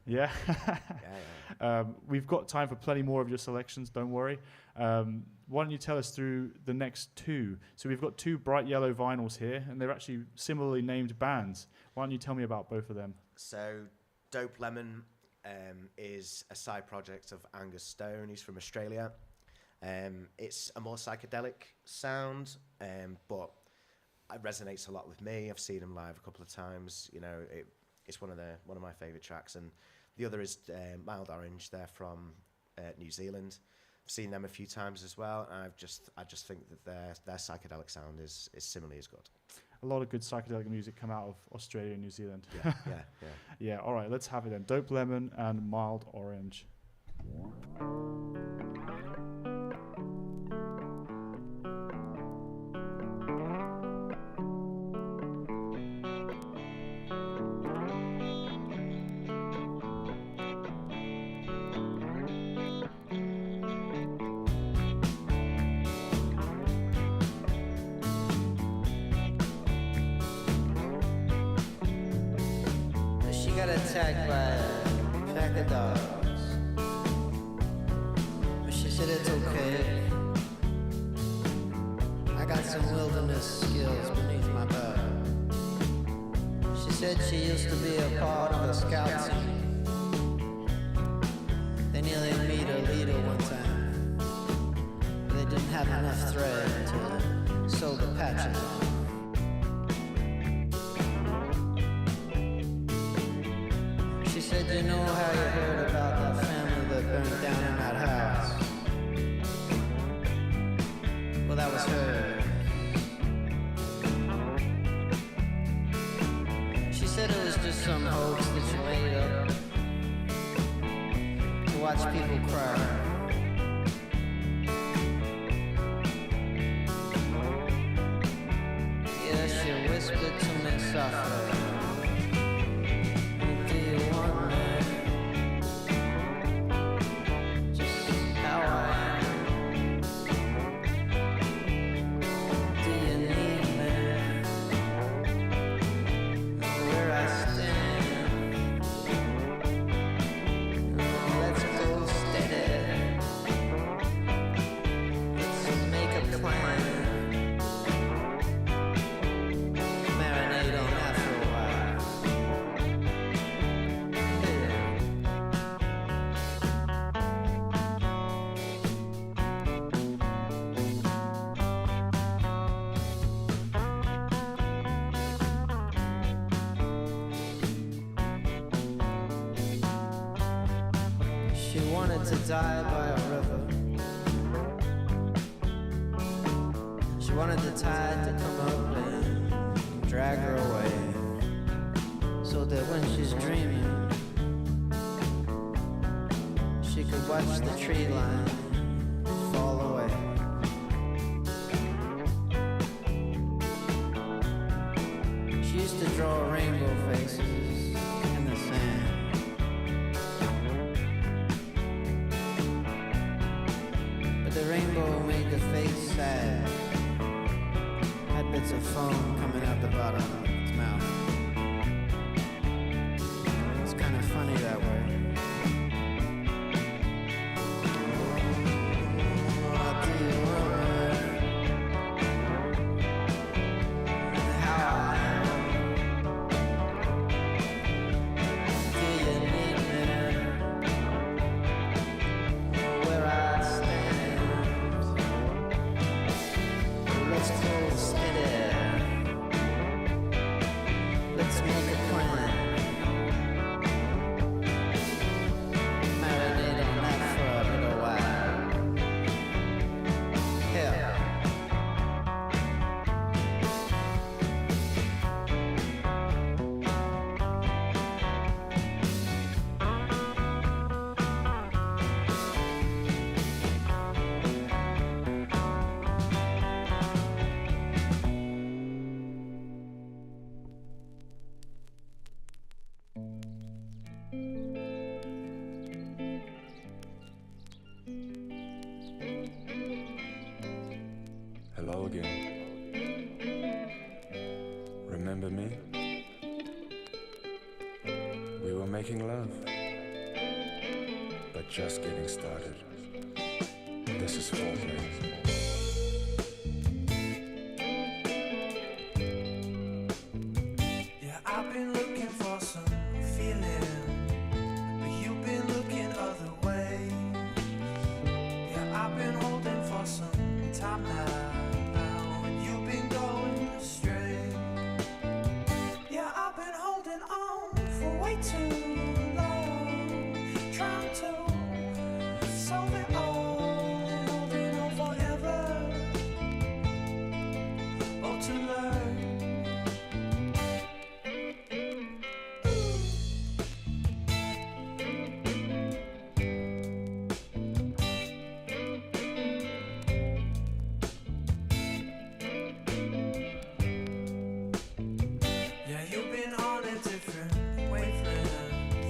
Yeah? We've got time for plenty more of your selections, don't worry. Why don't you tell us through the next 2? So we've got 2 bright yellow vinyls here, and they're actually similarly named bands. Why don't you tell me about both of them? So Dope Lemon is a side project of Angus Stone. He's from Australia. It's a more psychedelic sound, but it resonates a lot with me. I've seen him live a couple of times. You know, it's one of my favourite tracks. And the other is Mild Orange. They're from New Zealand. I've seen them a few times as well. And I just think that their psychedelic sound is similarly as good. A lot of good psychedelic music come out of Australia and New Zealand. Yeah. Yeah, all right, let's have it then. Dope Lemon and Mild Orange. Got attacked by a pack of dogs, but she said it's okay. wilderness skills beneath my belt. She said she used to be a part of a scout team. They nearly beat her leader one time, but they didn't have enough thread to sew the patches on. She said, you know how you heard about that family that burned down in that house? Well, that was her. She said it was just some hoax that she made up to watch people cry. Yeah, she whispered to me softly. Do you want me? Just how I am. Do you need me? Where I stand. Let's go steady. Let's make a plan. Marinate on that for a while. Yeah. She wanted to die by a river. She wanted the tide to come up and drag her away, so that when she's dreaming, she could watch the tree line fall away. She used to draw rainbow faces in the sand. But the rainbow made the face sad. Had bits of foam coming out the bottom of its mouth. It's kind of funny that way. What do you want? How I am. Do you need me? Where I stand. Let's go steady. Let's make a plan. Marinate on that for a little while. Yeah. Hello again. Remember me? We were making love, but just getting started. This is foreplay. Yeah, I've been looking for some feeling, but you've been looking other ways. Yeah, I've been holding for some time now, and you've been going astray. Yeah, I've been holding on for way too long, trying to solve it all, holding on forever, or to learn. Yeah, you've been on a different wavelength,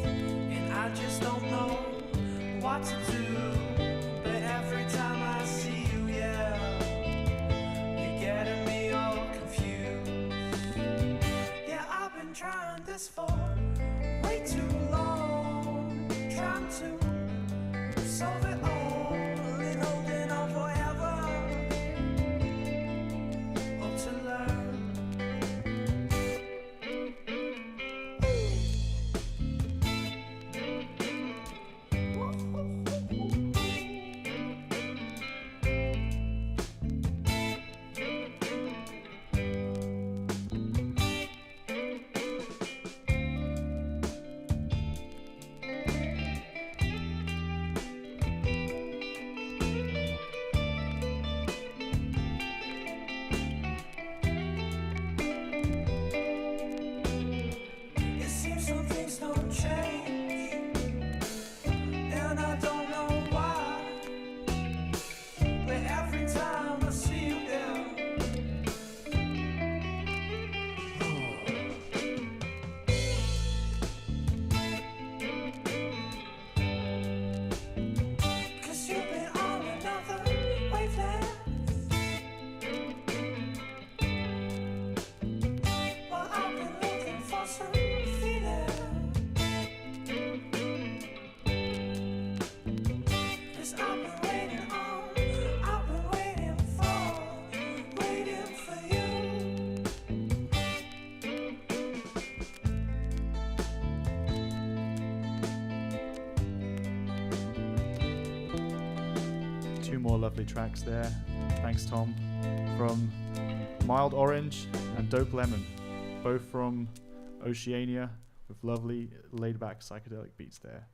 and I just don't know what to do. But every time I see you, yeah, you're getting me all confused. Yeah, I've been trying this for way too long, trying to solve it all, and holding on forever, or to 2 more lovely tracks there. Thanks, Tom. From Mild Orange and Dope Lemon, both from Oceania, with lovely laid-back psychedelic beats there.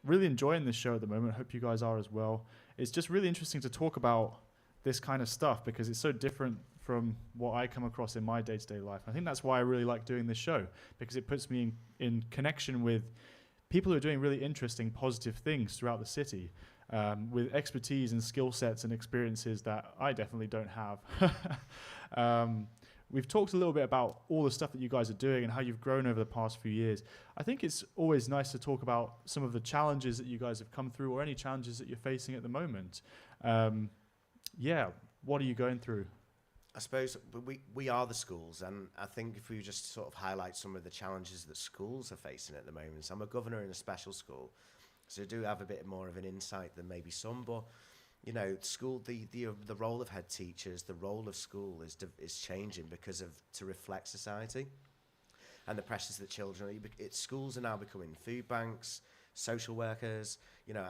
Really enjoying this show at the moment. Hope you guys are as well. It's just really interesting to talk about this kind of stuff because it's so different from what I come across in my day-to-day life. I think that's why I really like doing this show, because it puts me in connection with people who are doing really interesting, positive things throughout the city, with expertise and skill sets and experiences that I definitely don't have. We've talked a little bit about all the stuff that you guys are doing and how you've grown over the past few years. I think it's always nice to talk about some of the challenges that you guys have come through or any challenges that you're facing at the moment. What are you going through? I suppose we are the schools, and I think if we just sort of highlight some of the challenges that schools are facing at the moment. So I'm a governor in a special school, so I do have a bit more of an insight than maybe some, but you know, school, the role of head teachers, the role of school is changing to reflect society and the pressures that children. Schools are now becoming food banks, social workers, you know,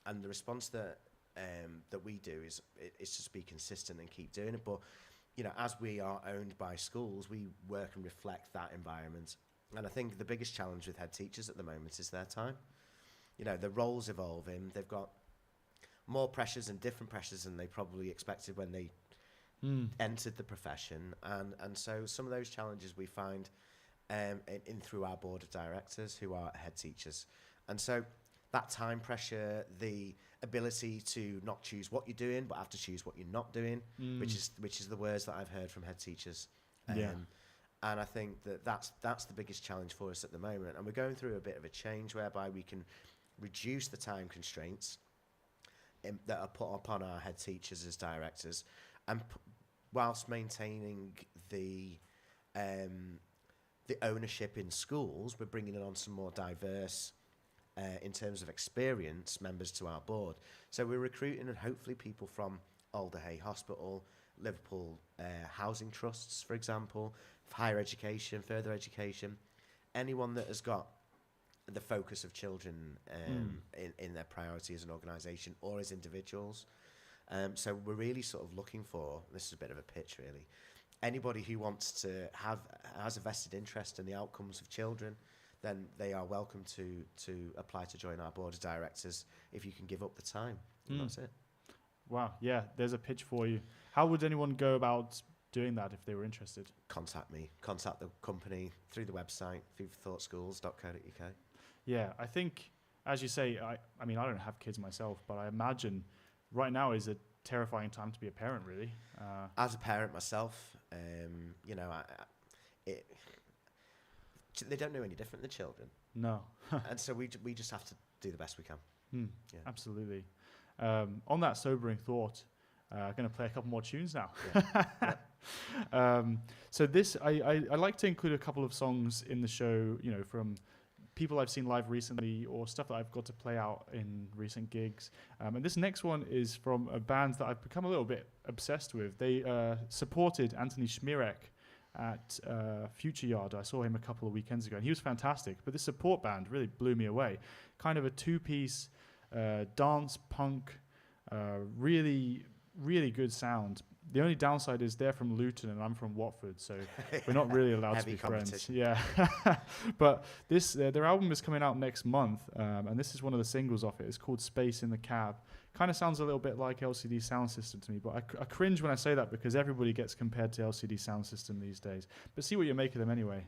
and the response that we do is just be consistent and keep doing it. But you know, as we are owned by schools, we work and reflect that environment. And I think the biggest challenge with head teachers at the moment is their time. You know, the roles evolving. They've got more pressures and different pressures than they probably expected when they entered the profession. And so some of those challenges we find in through our board of directors who are head teachers. And so that time pressure, the ability to not choose what you're doing, but have to choose what you're not doing, which is the words that I've heard from head teachers. And I think that's the biggest challenge for us at the moment. And we're going through a bit of a change whereby we can reduce the time constraints that are put upon our head teachers as directors, and whilst maintaining the ownership in schools, we're bringing on some more diverse, in terms of experience, members to our board. So we're recruiting and hopefully people from Alderhay Hospital, Liverpool housing trusts, for example, higher education, further education, anyone that has got the focus of children in their priority as an organisation or as individuals. So we're really sort of looking for, this is a bit of a pitch really, anybody who wants to has a vested interest in the outcomes of children, then they are welcome to apply to join our board of directors if you can give up the time. And that's it. Wow, yeah, there's a pitch for you. How would anyone go about doing that if they were interested? Contact me. Contact the company through the website, foodforthoughtschools.co.uk. Yeah, I think, as you say, I mean, I don't have kids myself, but I imagine right now is a terrifying time to be a parent, really. As a parent myself, you know, they don't know any different than children. No. And so we just have to do the best we can. Yeah. Absolutely. On that sobering thought, I'm going to play a couple more tunes now. Yeah. So this, I like to include a couple of songs in the show, you know, from people I've seen live recently or stuff that I've got to play out in recent gigs. And this next one is from a band that I've become a little bit obsessed with. They supported Anthony Schmierek at Future Yard. I saw him a couple of weekends ago and he was fantastic. But this support band really blew me away. Kind of a two-piece dance punk, really, really good sound. The only downside is they're from Luton and I'm from Watford, so we're not really allowed to be friends. Yeah, but this their album is coming out next month, and this is one of the singles off it. It's called Space in the Cab. Kind of sounds a little bit like LCD Sound System to me, but I cringe when I say that because everybody gets compared to LCD Sound System these days. But see what you make of them anyway.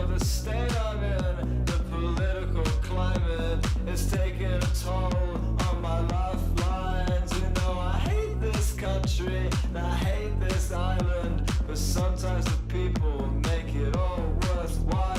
the state I'm in. The political climate is taking a toll on my lifelines. You know I hate this country and I hate this island, but sometimes the people make it all worthwhile.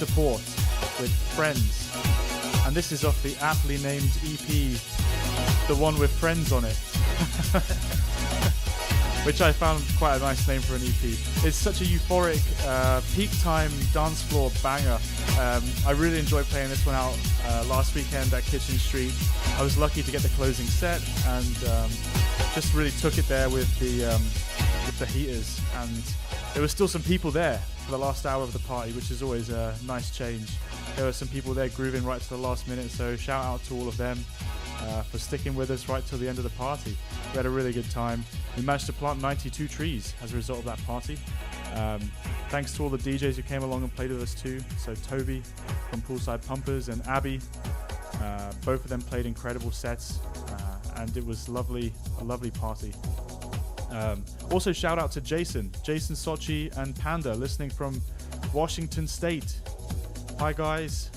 Support with Friends. And this is off the aptly named EP, the one with Friends on it. Which I found quite a nice name for an EP. It's such a euphoric, peak time dance floor banger. I really enjoyed playing this one out last weekend at Kitchen Street. I was lucky to get the closing set and just really took it there with the heaters. And there were still some people there for the last hour of the party, which is always a nice change. There were some people there grooving right to the last minute, so shout out to all of them for sticking with us right till the end of the party. We had a really good time. We managed to plant 92 trees as a result of that party. Thanks to all the DJs who came along and played with us too. So Toby from Poolside Pumpers and Abby, both of them played incredible sets, and it was a lovely party. Also shout out to Jason Sochi and Panda listening from Washington State. Hi guys,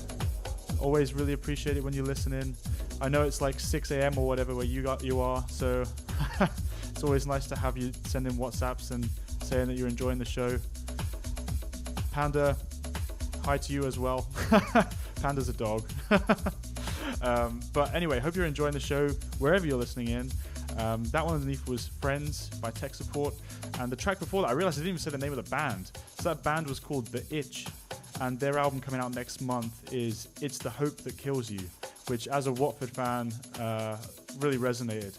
always really appreciate it when you listen in. I know it's like 6 a.m. or whatever where you are, so it's always nice to have you send in WhatsApps and saying that you're enjoying the show. Panda, hi to you as well. Panda's a dog. But anyway, hope you're enjoying the show wherever you're listening in. That one underneath was Friends by Tech Support, and the track before that, I realized I didn't even say the name of the band. So that band was called The Itch, and their album coming out next month is It's the Hope That Kills You, which as a Watford fan really resonated.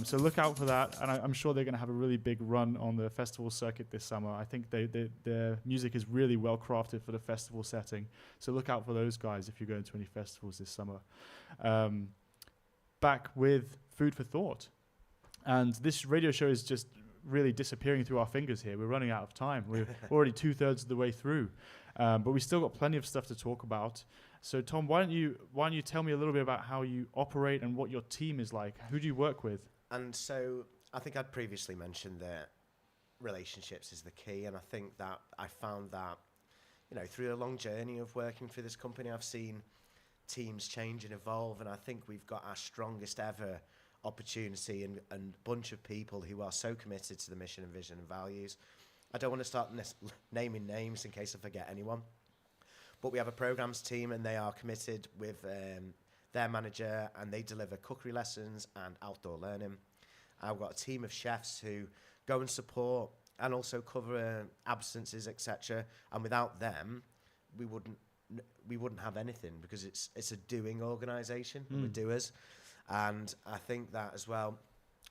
So look out for that, and I'm sure they're going to have a really big run on the festival circuit this summer. I think their music is really well crafted for the festival setting, so look out for those guys if you're going to any festivals this summer. Back with Food for Thought, and this radio show is just really disappearing through our fingers here. We're running out of time. We're already 2/3 of the way through, but we still got plenty of stuff to talk about. So Tom, why don't you tell me a little bit about how you operate and what your team is like? Who do you work with? And so I think I'd previously mentioned that relationships is the key, and I think that I found that, you know, through a long journey of working for this company, I've seen teams change and evolve, and I think we've got our strongest ever opportunity and bunch of people who are so committed to the mission and vision and values. I don't want to start naming names in case I forget anyone. But we have a programs team, and they are committed with their manager, and they deliver cookery lessons and outdoor learning. I've got a team of chefs who go and support and also cover absences, etc. And without them, we wouldn't have anything, because it's a doing organisation. We're doers. And I think that as well,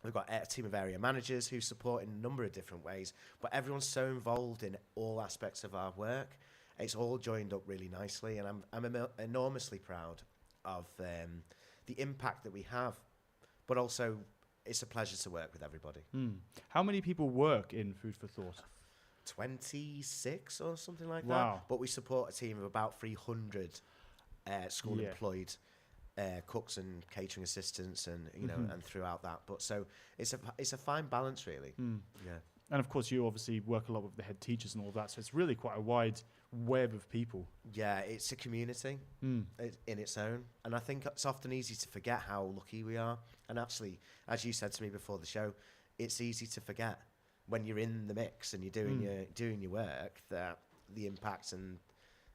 we've got a team of area managers who support in a number of different ways, but everyone's so involved in all aspects of our work. It's all joined up really nicely, and I'm enormously proud of the impact that we have, but also it's a pleasure to work with everybody. How many people work in Food for Thought? 26 or something like Wow. that. But we support a team of about 300 school employed cooks and catering assistants, and you know, and throughout that. But so it's a fine balance, really. Yeah. And of course, you obviously work a lot with the head teachers and all that, so it's really quite a wide web of people. Yeah, it's a community in its own, and I think it's often easy to forget how lucky we are. And actually, as you said to me before the show, it's easy to forget when you're in the mix and you're doing your work, that the impact and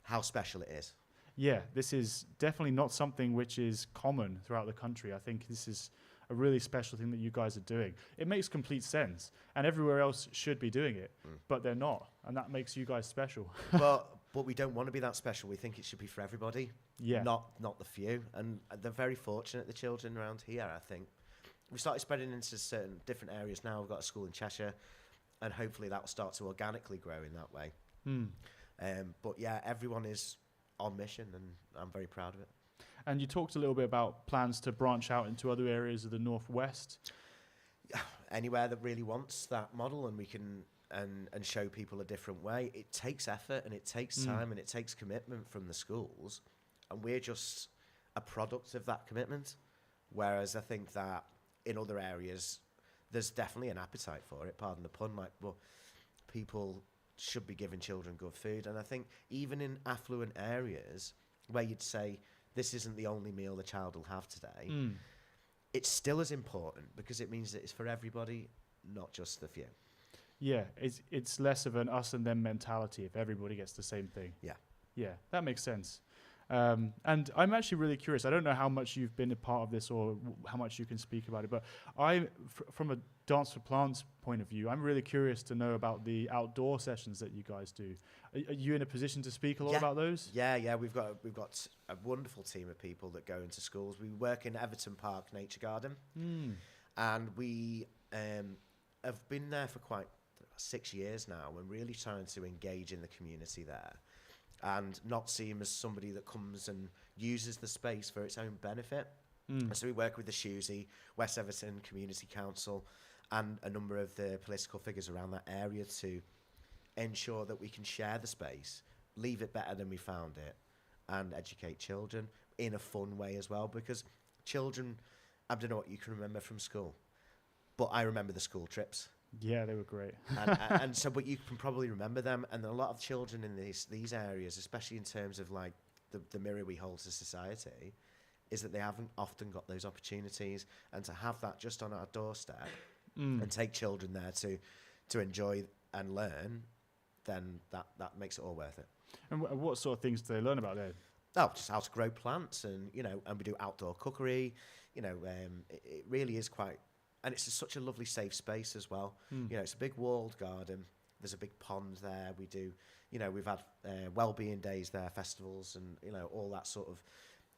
how special it is. Yeah, this is definitely not something which is common throughout the country. I think this is a really special thing that you guys are doing. It makes complete sense, and everywhere else should be doing it, but they're not, and that makes you guys special. but we don't want to be that special. We think it should be for everybody, not the few. And they're very fortunate, the children around here. I think we started spreading into certain different areas now. We've got a school in Cheshire, and hopefully that will start to organically grow in that way. But yeah, everyone is on mission, and I'm very proud of it. And you talked a little bit about plans to branch out into other areas of the Northwest. Anywhere that really wants that model, and we can and show people a different way. It takes effort, and it takes time, and it takes commitment from the schools, and we're just a product of that commitment. Whereas I think that in other areas, there's definitely an appetite for it, pardon the pun, like, well, people should be giving children good food. And I think even in affluent areas where you'd say this isn't the only meal the child will have today, it's still as important, because it means that it's for everybody, not just the few. Yeah, it's less of an us and them mentality if everybody gets the same thing. Yeah. Yeah, that makes sense. And I'm actually really curious. I don't know how much you've been a part of this or how much you can speak about it, but from a Dance for Plants point of view, I'm really curious to know about the outdoor sessions that you guys do. Are you in a position to speak a lot about those? Yeah. We've got a wonderful team of people that go into schools. We work in Everton Park Nature Garden, and we have been there for quite 6 years now. We're really trying to engage in the community there and not see him as somebody that comes and uses the space for its own benefit. So we work with the Shusey, West Everton Community Council, and a number of the political figures around that area to ensure that we can share the space, leave it better than we found it, and educate children in a fun way as well. Because children, I don't know what you can remember from school, but I remember the school trips. Yeah, they were great. and so, but you can probably remember them. And a lot of children in these areas, especially in terms of like the mirror we hold to society, is that they haven't often got those opportunities. And to have that just on our doorstep and take children there to enjoy and learn, then that makes it all worth it. And what sort of things do they learn about there? Oh, just how to grow plants, and and we do outdoor cookery. It really is quite. And it's such a lovely safe space as well. It's a big walled garden. There's a big pond there. We do, we've had well-being days there, festivals, and all that sort of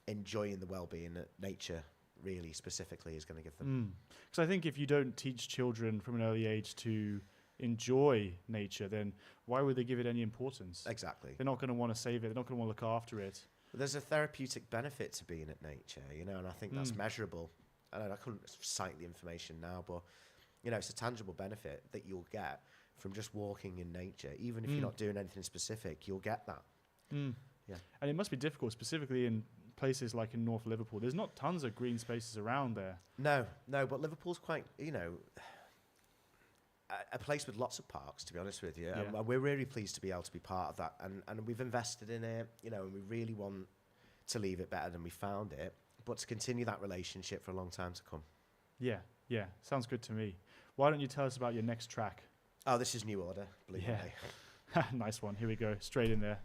enjoying the well-being that nature really specifically is going to give them. Because I think if you don't teach children from an early age to enjoy nature, then why would they give it any importance? Exactly. They're not going to want to save it. They're not going to want to look after it. There's a therapeutic benefit to being at nature, and I think that's measurable. I couldn't cite the information now, but it's a tangible benefit that you'll get from just walking in nature. Even if you're not doing anything specific, you'll get that. Yeah. And it must be difficult, specifically in places like in North Liverpool. There's not tons of green spaces around there. No, but Liverpool's quite, a place with lots of parks, to be honest with you. Yeah. And we're really pleased to be able to be part of that. And we've invested in it, and we really want to leave it better than we found it, but to continue that relationship for a long time to come. Yeah. Sounds good to me. Why don't you tell us about your next track? Oh, this is New Order, believe me. Nice one. Here we go. Straight in there.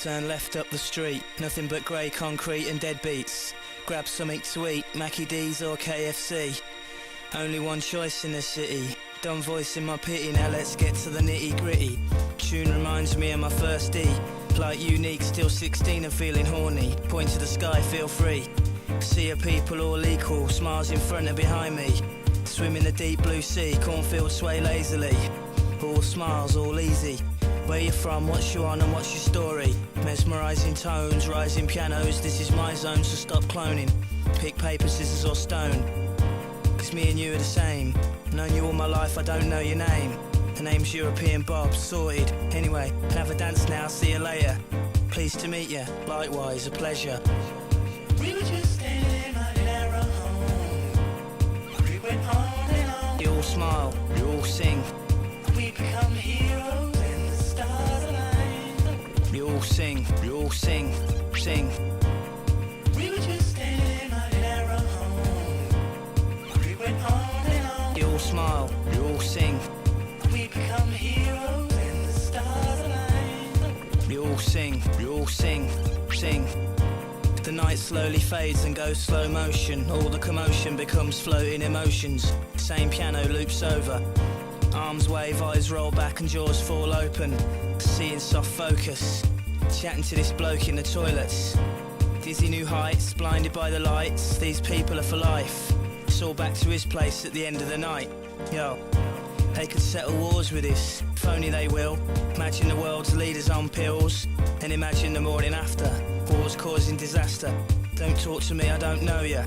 turn left up the street. Nothing but grey concrete and deadbeats. Grab something to eat, Mackie D's or KFC. Only one choice in the city. Dumb voice in my pity, now let's get to the nitty gritty. Tune reminds me of my first D. Like unique, still 16 and feeling horny. Point to the sky, feel free. See a people all equal, smiles in front and behind me. Swim in the deep blue sea, cornfields sway lazily. All smiles, all easy. Where you from, what's you on and what's your story? Mesmerising tones, rising pianos, this is my zone, so stop cloning. Pick paper, scissors or stone. Cause me and you are the same. Known you all my life, I don't know your name. The name's European Bob, sorted. Anyway, can have a dance now, see you later. Pleased to meet you, likewise, a pleasure. We were just standing right in our home. We went on and on. You all smile, you all sing. We become heroes and the stars align. You all sing, you all sing, sing. We were just standing right in our home. We went on and on. You all smile, you all sing. We become heroes and the stars align. You all sing, you all sing, sing. The night slowly fades and goes slow motion. All the commotion becomes floating emotions. Same piano loops over. Arms wave, eyes roll back and jaws fall open. Seeing soft focus. Chatting to this bloke in the toilets. Dizzy new heights, blinded by the lights. These people are for life. It's all back to his place at the end of the night. Yo. They could settle wars with this, if only they will. Imagine the world's leaders on pills, and imagine the morning after. Wars causing disaster. Don't talk to me, I don't know ya.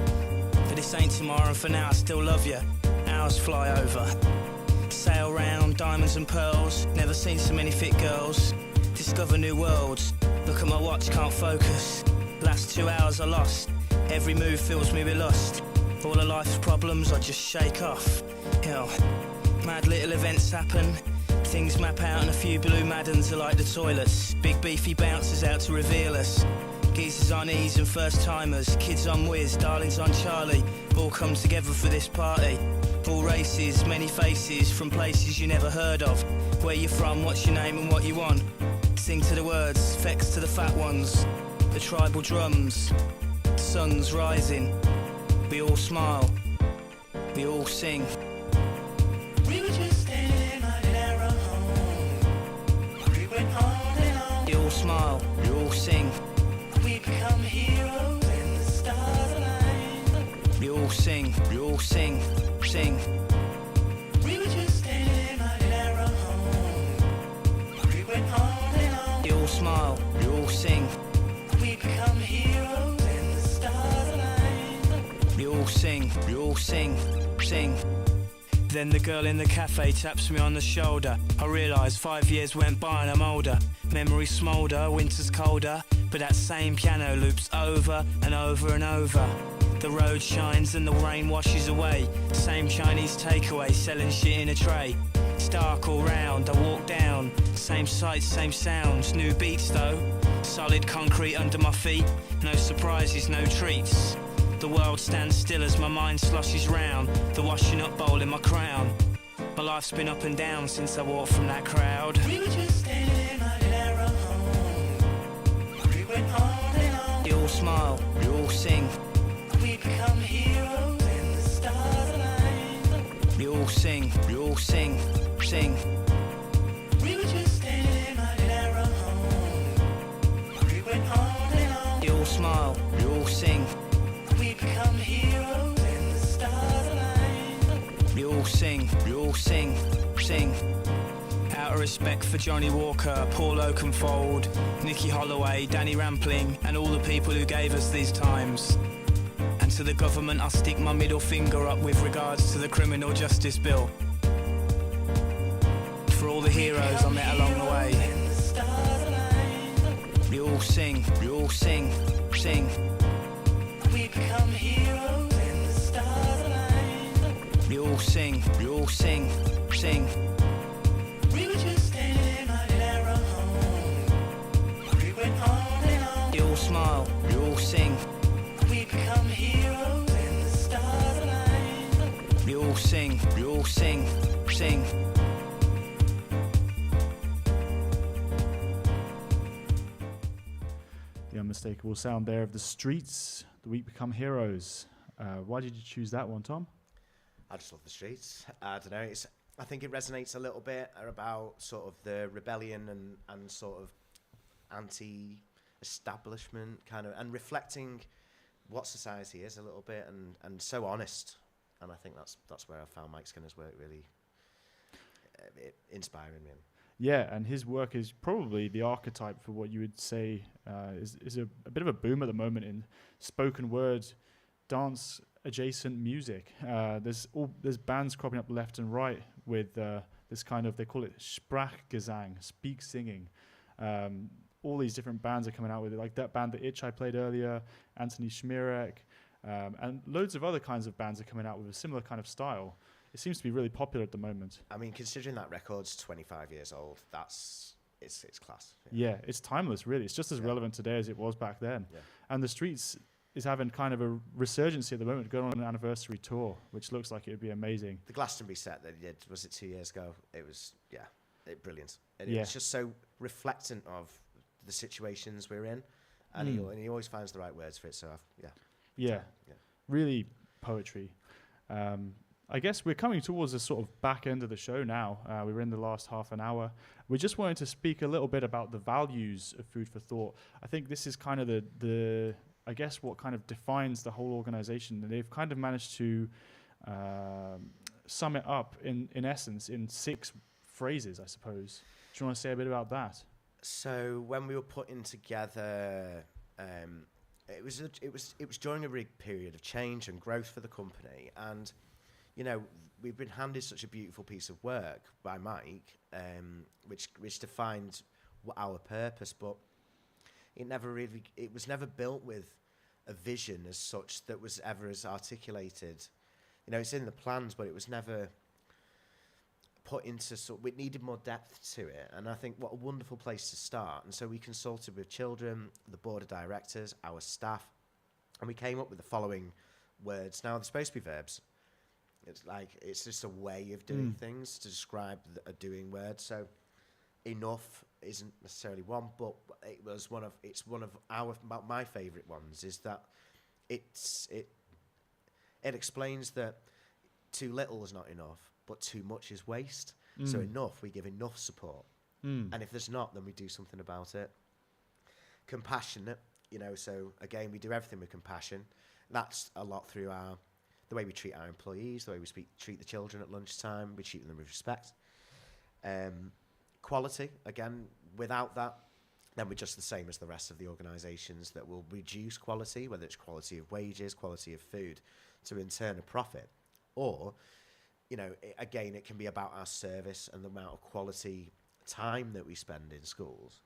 For this ain't tomorrow, and for now I still love ya. Hours fly over. Sail round, diamonds and pearls. Never seen so many fit girls. Discover new worlds. Look at my watch, can't focus. Last 2 hours I lost. Every move fills me with lust. All of life's problems I just shake off. Yo. Mad little events happen. Things map out and a few blue maddens are like the toilets. Big beefy bouncers out to reveal us. Geezers on ease and first timers. Kids on whiz, darlings on Charlie. All come together for this party. All races, many faces from places you never heard of. Where you from, what's your name and what you want. Sing to the words, effects to the fat ones. The tribal drums, the sun's rising. We all smile, we all sing. We were just standing right in our home. We went on and on. You all smile, you all sing. We become heroes and the stars align. You all sing, you all sing, sing. We were just standing right in our home. We went on and on. You all smile, you all sing. We become heroes and the stars align. You all sing, you all sing, sing. Then the girl in the cafe taps me on the shoulder. I realise 5 years went by and I'm older. Memories smoulder, winter's colder. But that same piano loops over and over and over. The road shines and the rain washes away. Same Chinese takeaway selling shit in a tray. It's dark all round, I walk down. Same sights, same sounds, new beats though. Solid concrete under my feet. No surprises, no treats. The world stands still as my mind sloshes round. The washing up bowl in my crown. My life's been up and down since I walked from that crowd. We were just standing right in our home. We went on and on. You all smile, you all sing. We become heroes and the stars align. You all sing, you all sing, sing. We were just standing right in our home. We went on and on. You all smile, you all sing. We become heroes and the stars align. You all sing, you all sing, sing. Out of respect for Johnny Walker, Paul Oakenfold, Nicky Holloway, Danny Rampling, and all the people who gave us these times. And to the government I stick my middle finger up with regards to the criminal justice bill. For all the heroes I met along the way. You all sing, you all sing, sing. We become heroes and the stars align. You all sing, you all sing, sing. We were just standing right in our home. We went on and on. You all smile, you all sing. We become heroes and the stars align. You all sing, you all sing, sing. unmistakable sound there of The Streets, The Weak Become Heroes. Why did you choose that one, Tom? I just love The Streets. I don't know. I think it resonates a little bit about sort of the rebellion and sort of anti-establishment kind of, and reflecting what society is a little bit, and so honest. And I think that's where I found Mike Skinner's work really inspiring me. Yeah, and his work is probably the archetype for what you would say is a bit of a boom at the moment in spoken word, dance adjacent music. There's bands cropping up left and right with this kind of, they call it Sprachgesang, speak singing. All these different bands are coming out with it, like that band The Itch I played earlier, Anthony Schmierek, and loads of other kinds of bands are coming out with a similar kind of style. It seems to be really popular at the moment. I mean, considering that record's 25 years old, it's class. Yeah, it's timeless, really. It's just as relevant today as it was back then. Yeah. And The Streets is having kind of a resurgence at the moment, going on an anniversary tour, which looks like it would be amazing. The Glastonbury set they did, was it 2 years ago? It was, brilliant. And it's just so reflectant of the situations we're in, and he always finds the right words for it. So, really poetry. I guess we're coming towards the sort of back end of the show now. We're in the last half an hour. We just wanted to speak a little bit about the values of Food for Thought. I think this is kind of the I guess what kind of defines the whole organization. And they've kind of managed to sum it up in essence in 6 phrases, I suppose. Do you want to say a bit about that? So when we were putting together, it was during a big period of change and growth for the company, and we've been handed such a beautiful piece of work by Mike, which defined our purpose, but it was never built with a vision as such that was ever as articulated. It's in the plans, but it was never put into we needed more depth to it. And I think what a wonderful place to start. And so we consulted with children, the board of directors, our staff, and we came up with the following words. Now, they're supposed to be verbs. It's just a way of doing things to describe a doing word. So enough isn't necessarily one, but it's one of my favorite ones, is that it explains that too little is not enough, but too much is waste. So enough, we give enough support. And if there's not, then we do something about it. Compassionate, so again, we do everything with compassion. That's a lot through the way we treat our employees, the way we treat the children at lunchtime, we treat them with respect. Quality, again, without that, then we're just the same as the rest of the organisations that will reduce quality, whether it's quality of wages, quality of food, to in turn a profit. Or, again, it can be about our service and the amount of quality time that we spend in schools.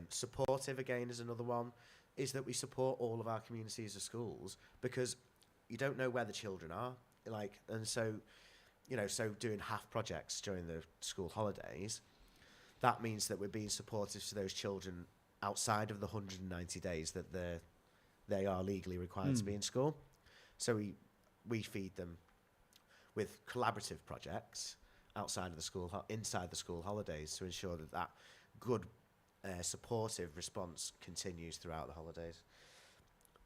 Supportive, again, is another one, is that we support all of our communities of schools, because you don't know where the children are. And so, so doing half projects during the school holidays, that means that we're being supportive to those children outside of the 190 days that they are legally required to be in school. So we feed them with collaborative projects outside of the school, inside the school holidays, to ensure that good supportive response continues throughout the holidays.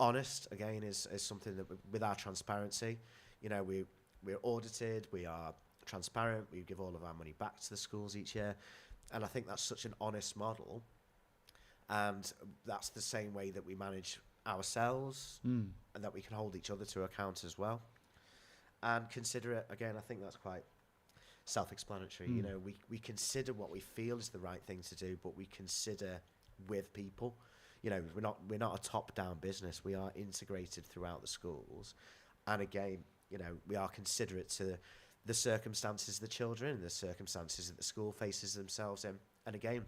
Honest, again, is something that with our transparency, we're audited, we are transparent, we give all of our money back to the schools each year, and I think that's such an honest model, and that's the same way that we manage ourselves, and that we can hold each other to account as well. And considerate, again, I think that's quite self-explanatory. We consider what we feel is the right thing to do, but we consider with people. We're not a top-down business. We are integrated throughout the schools, and again, we are considerate to the circumstances of the children, the circumstances that the school faces themselves in, and again,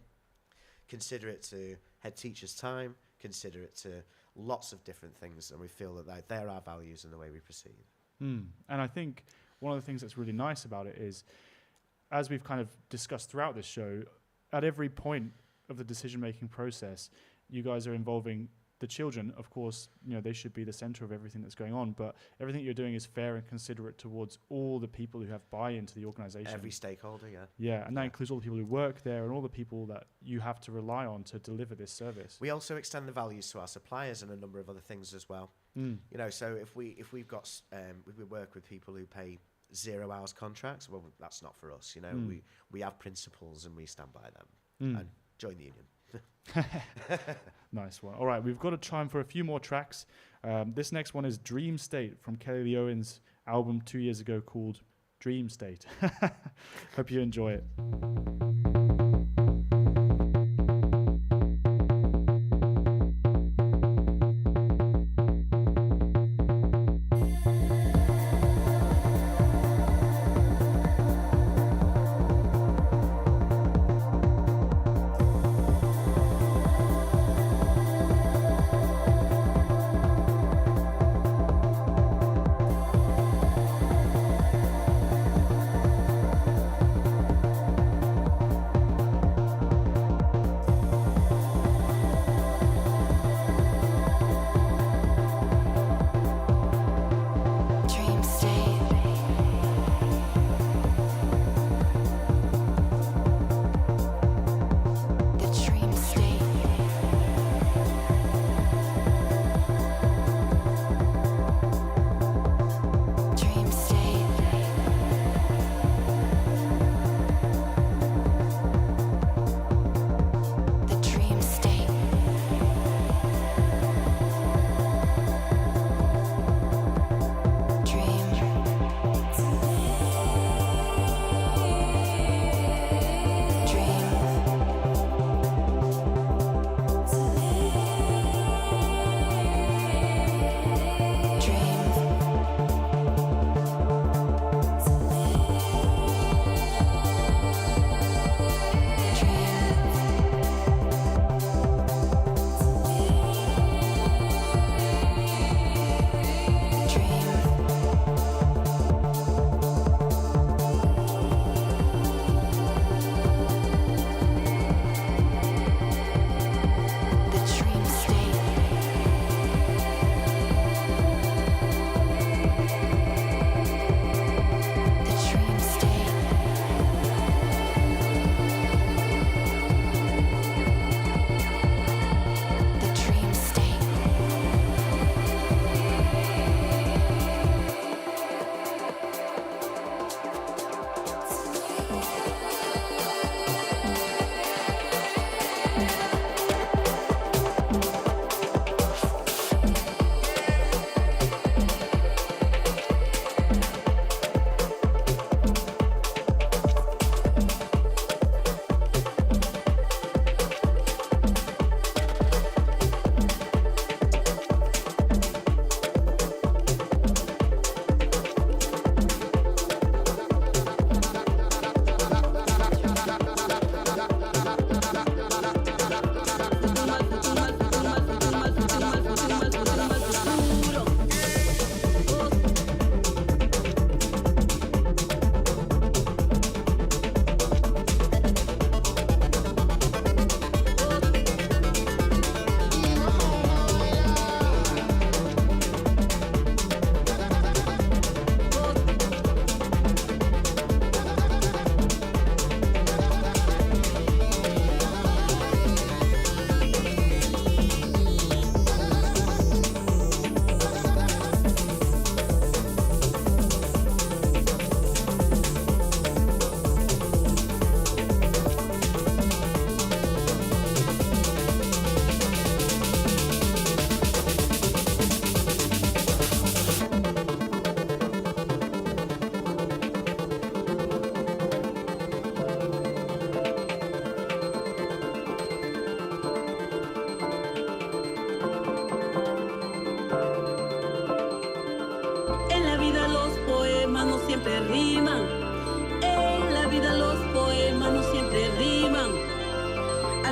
consider it to head teachers' time, consider it to lots of different things, and we feel that they're our values and the way we proceed. And I think one of the things that's really nice about it is, as we've kind of discussed throughout this show, at every point of the decision-making process, you guys are involving the children, of course, they should be the center of everything that's going on, but everything you're doing is fair and considerate towards all the people who have buy-in to the organization. Every stakeholder, yeah. Yeah, and that includes all the people who work there and all the people that you have to rely on to deliver this service. We also extend the values to our suppliers and a number of other things as well. So if we work with people who pay 0 hours contracts, well, that's not for us. We have principles and we stand by them and join the union. Nice one. All right, we've got time for a few more tracks. This next one is Dream State from Kelly Lee Owen's album 2 years ago called Dream State. Hope you enjoy it.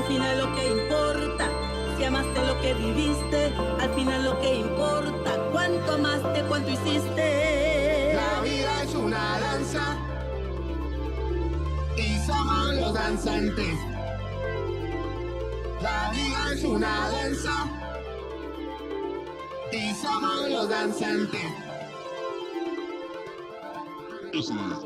final lo que importa, si amaste lo que viviste, al final lo que importa, cuánto amaste, cuánto hiciste. La vida es una danza y somos los danzantes. La vida es una danza y somos los danzantes. Eso es.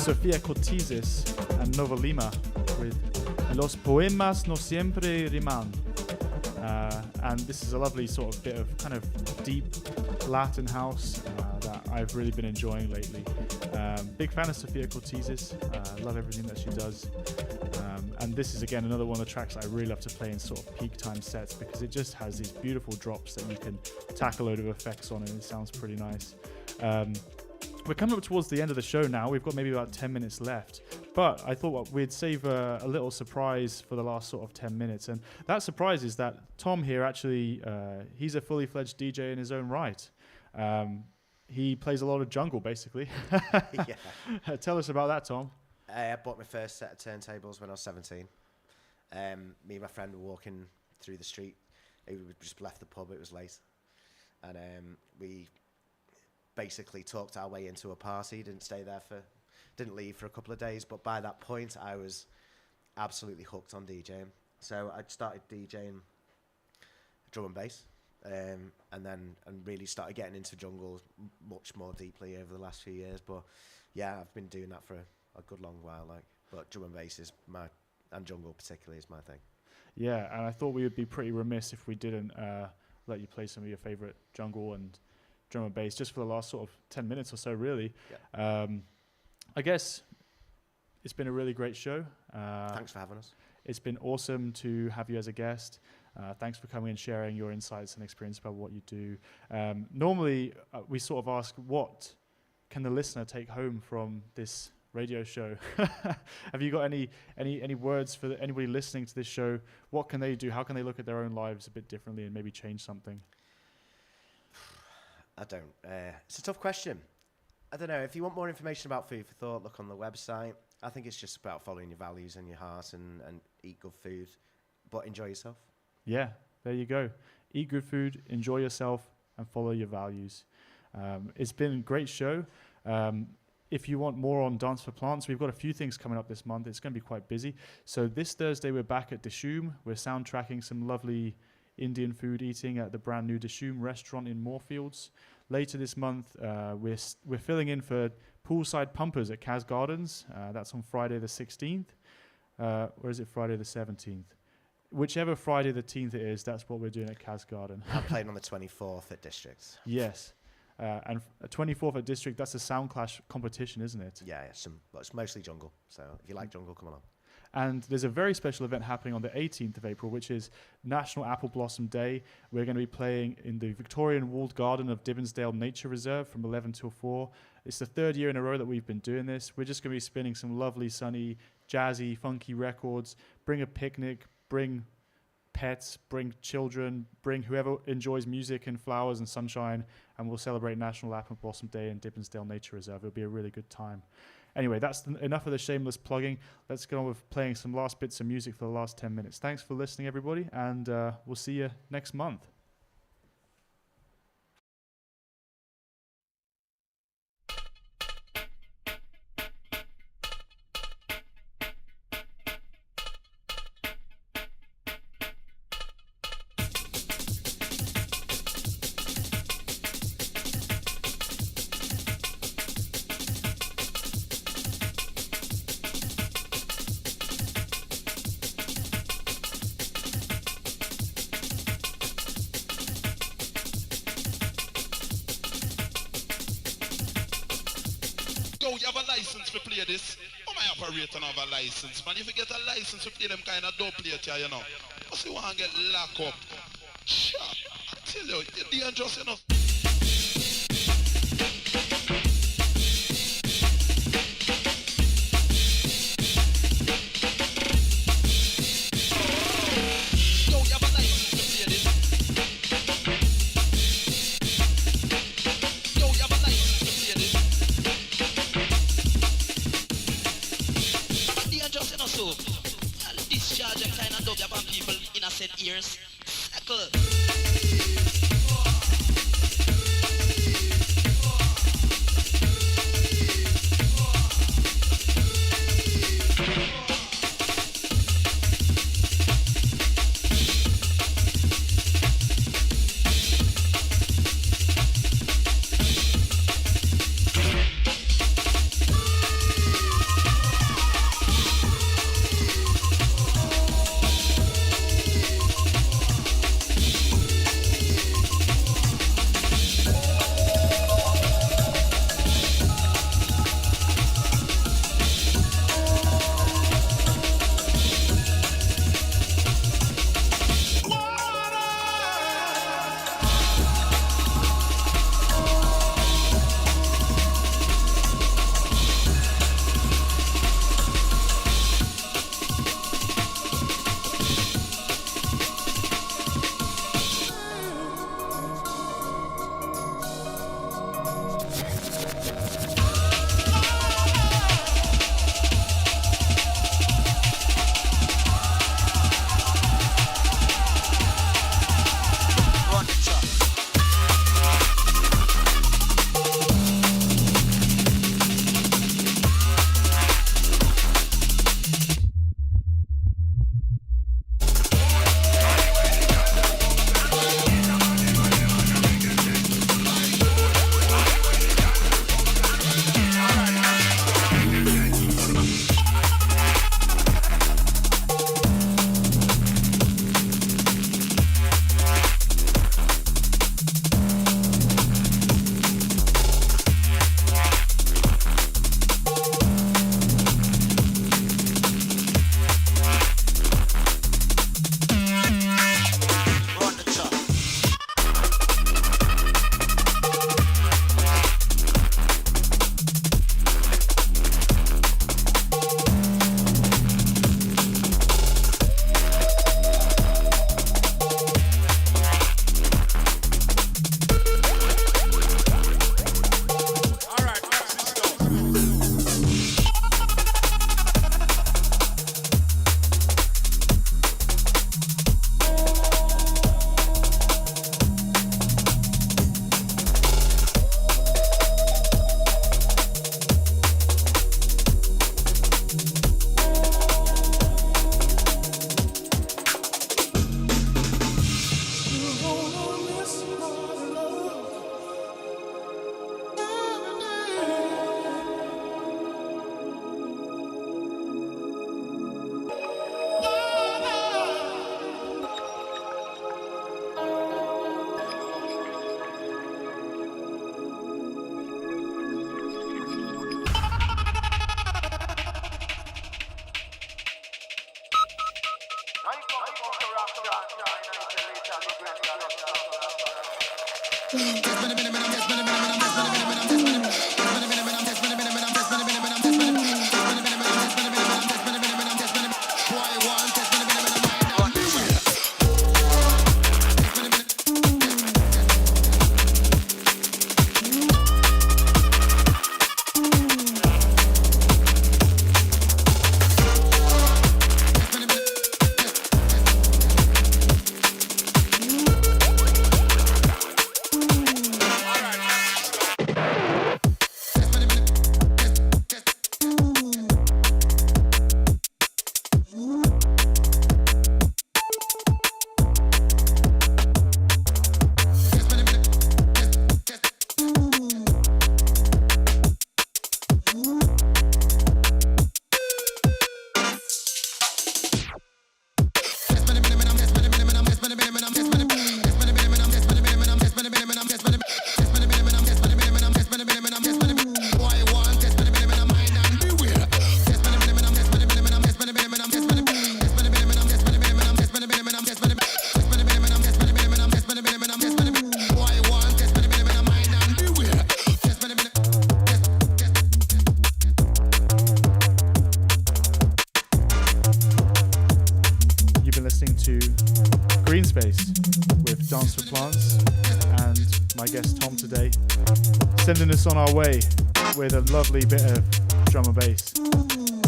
Sofia Cortizes and Nova Lima with Los Poemas No Siempre Riman. And this is a lovely sort of bit of kind of deep Latin house that I've really been enjoying lately. Big fan of Sofia Cortizes. Love everything that she does. And this is again another one of the tracks I really love to play in sort of peak time sets because it just has these beautiful drops that you can tack a load of effects on and it sounds pretty nice. We're coming up towards the end of the show now. We've got maybe about 10 minutes left. But I thought we'd save a little surprise for the last sort of 10 minutes. And that surprise is that Tom here actually, he's a fully fledged DJ in his own right. He plays a lot of jungle, basically. Yeah. Tell us about that, Tom. I bought my first set of turntables when I was 17. Me and my friend were walking through the street. We just left the pub. It was late. And we basically talked our way into a party. Didn't leave for a couple of days. But by that point, I was absolutely hooked on DJing. So I started DJing drum and bass. And really started getting into jungle much more deeply over the last few years. But yeah, I've been doing that for a good long while. But drum and bass is and jungle particularly is my thing. Yeah, and I thought we would be pretty remiss if we didn't let you play some of your favorite jungle and drum and bass just for the last sort of 10 minutes or so, really. Yeah. I guess it's been a really great show. Thanks for having us. It's been awesome to have you as a guest. Thanks for coming and sharing your insights and experience about what you do. Normally, we sort of ask, what can the listener take home from this radio show? Have you got any words for anybody listening to this show? What can they do? How can they look at their own lives a bit differently and maybe change something? I don't. It's a tough question. I don't know. If you want more information about Food for Thought, look on the website. I think it's just about following your values and your heart and eat good food, but enjoy yourself. Yeah, there you go. Eat good food, enjoy yourself, and follow your values. It's been a great show. If you want more on Dance for Plants, we've got a few things coming up this month. It's going to be quite busy. So this Thursday, we're back at Dishoom. We're soundtracking some lovely Indian food eating at the brand new Dishoom restaurant in Moorfields. Later this month, we're filling in for Poolside Pumpers at Cas Gardens. That's on Friday the 16th. Or is it Friday the 17th? Whichever Friday the 10th it is, that's what we're doing at Cas Garden. I'm playing on the 24th at Districts. Yes. And 24th at District, that's a Sound Clash competition, isn't it? Yeah, it's mostly jungle. So if you like jungle, come along. And there's a very special event happening on the 18th of April, which is National Apple Blossom Day. We're going to be playing in the Victorian Walled Garden of Dibbonsdale Nature Reserve from 11 till 4. It's the third year in a row that we've been doing this. We're just going to be spinning some lovely, sunny, jazzy, funky records. Bring a picnic, bring pets, bring children, bring whoever enjoys music and flowers and sunshine, and we'll celebrate National Apple Blossom Day in Dibbonsdale Nature Reserve. It'll be a really good time. Anyway, that's enough of the shameless plugging. Let's go on with playing some last bits of music for the last 10 minutes. Thanks for listening, everybody, and we'll see you next month. You have a license to play this. How my operator have a license, man? If you get a license to play them kind of dope plate here, you know. Because you want to get locked up. Sure. I tell you, you're dangerous enough. Ears. Circle. listening to Green Space with Dance for Plants and my guest Tom today, sending us on our way with a lovely bit of drum and bass.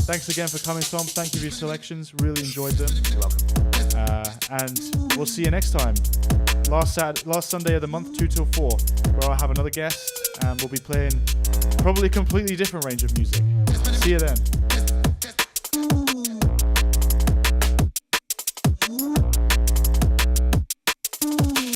Thanks again for coming, Tom. Thank you for your selections. Really enjoyed them. You're welcome. And we'll see you next time. Last Sunday of the month, 2 till 4, where I'll have another guest and we'll be playing probably a completely different range of music. See you then.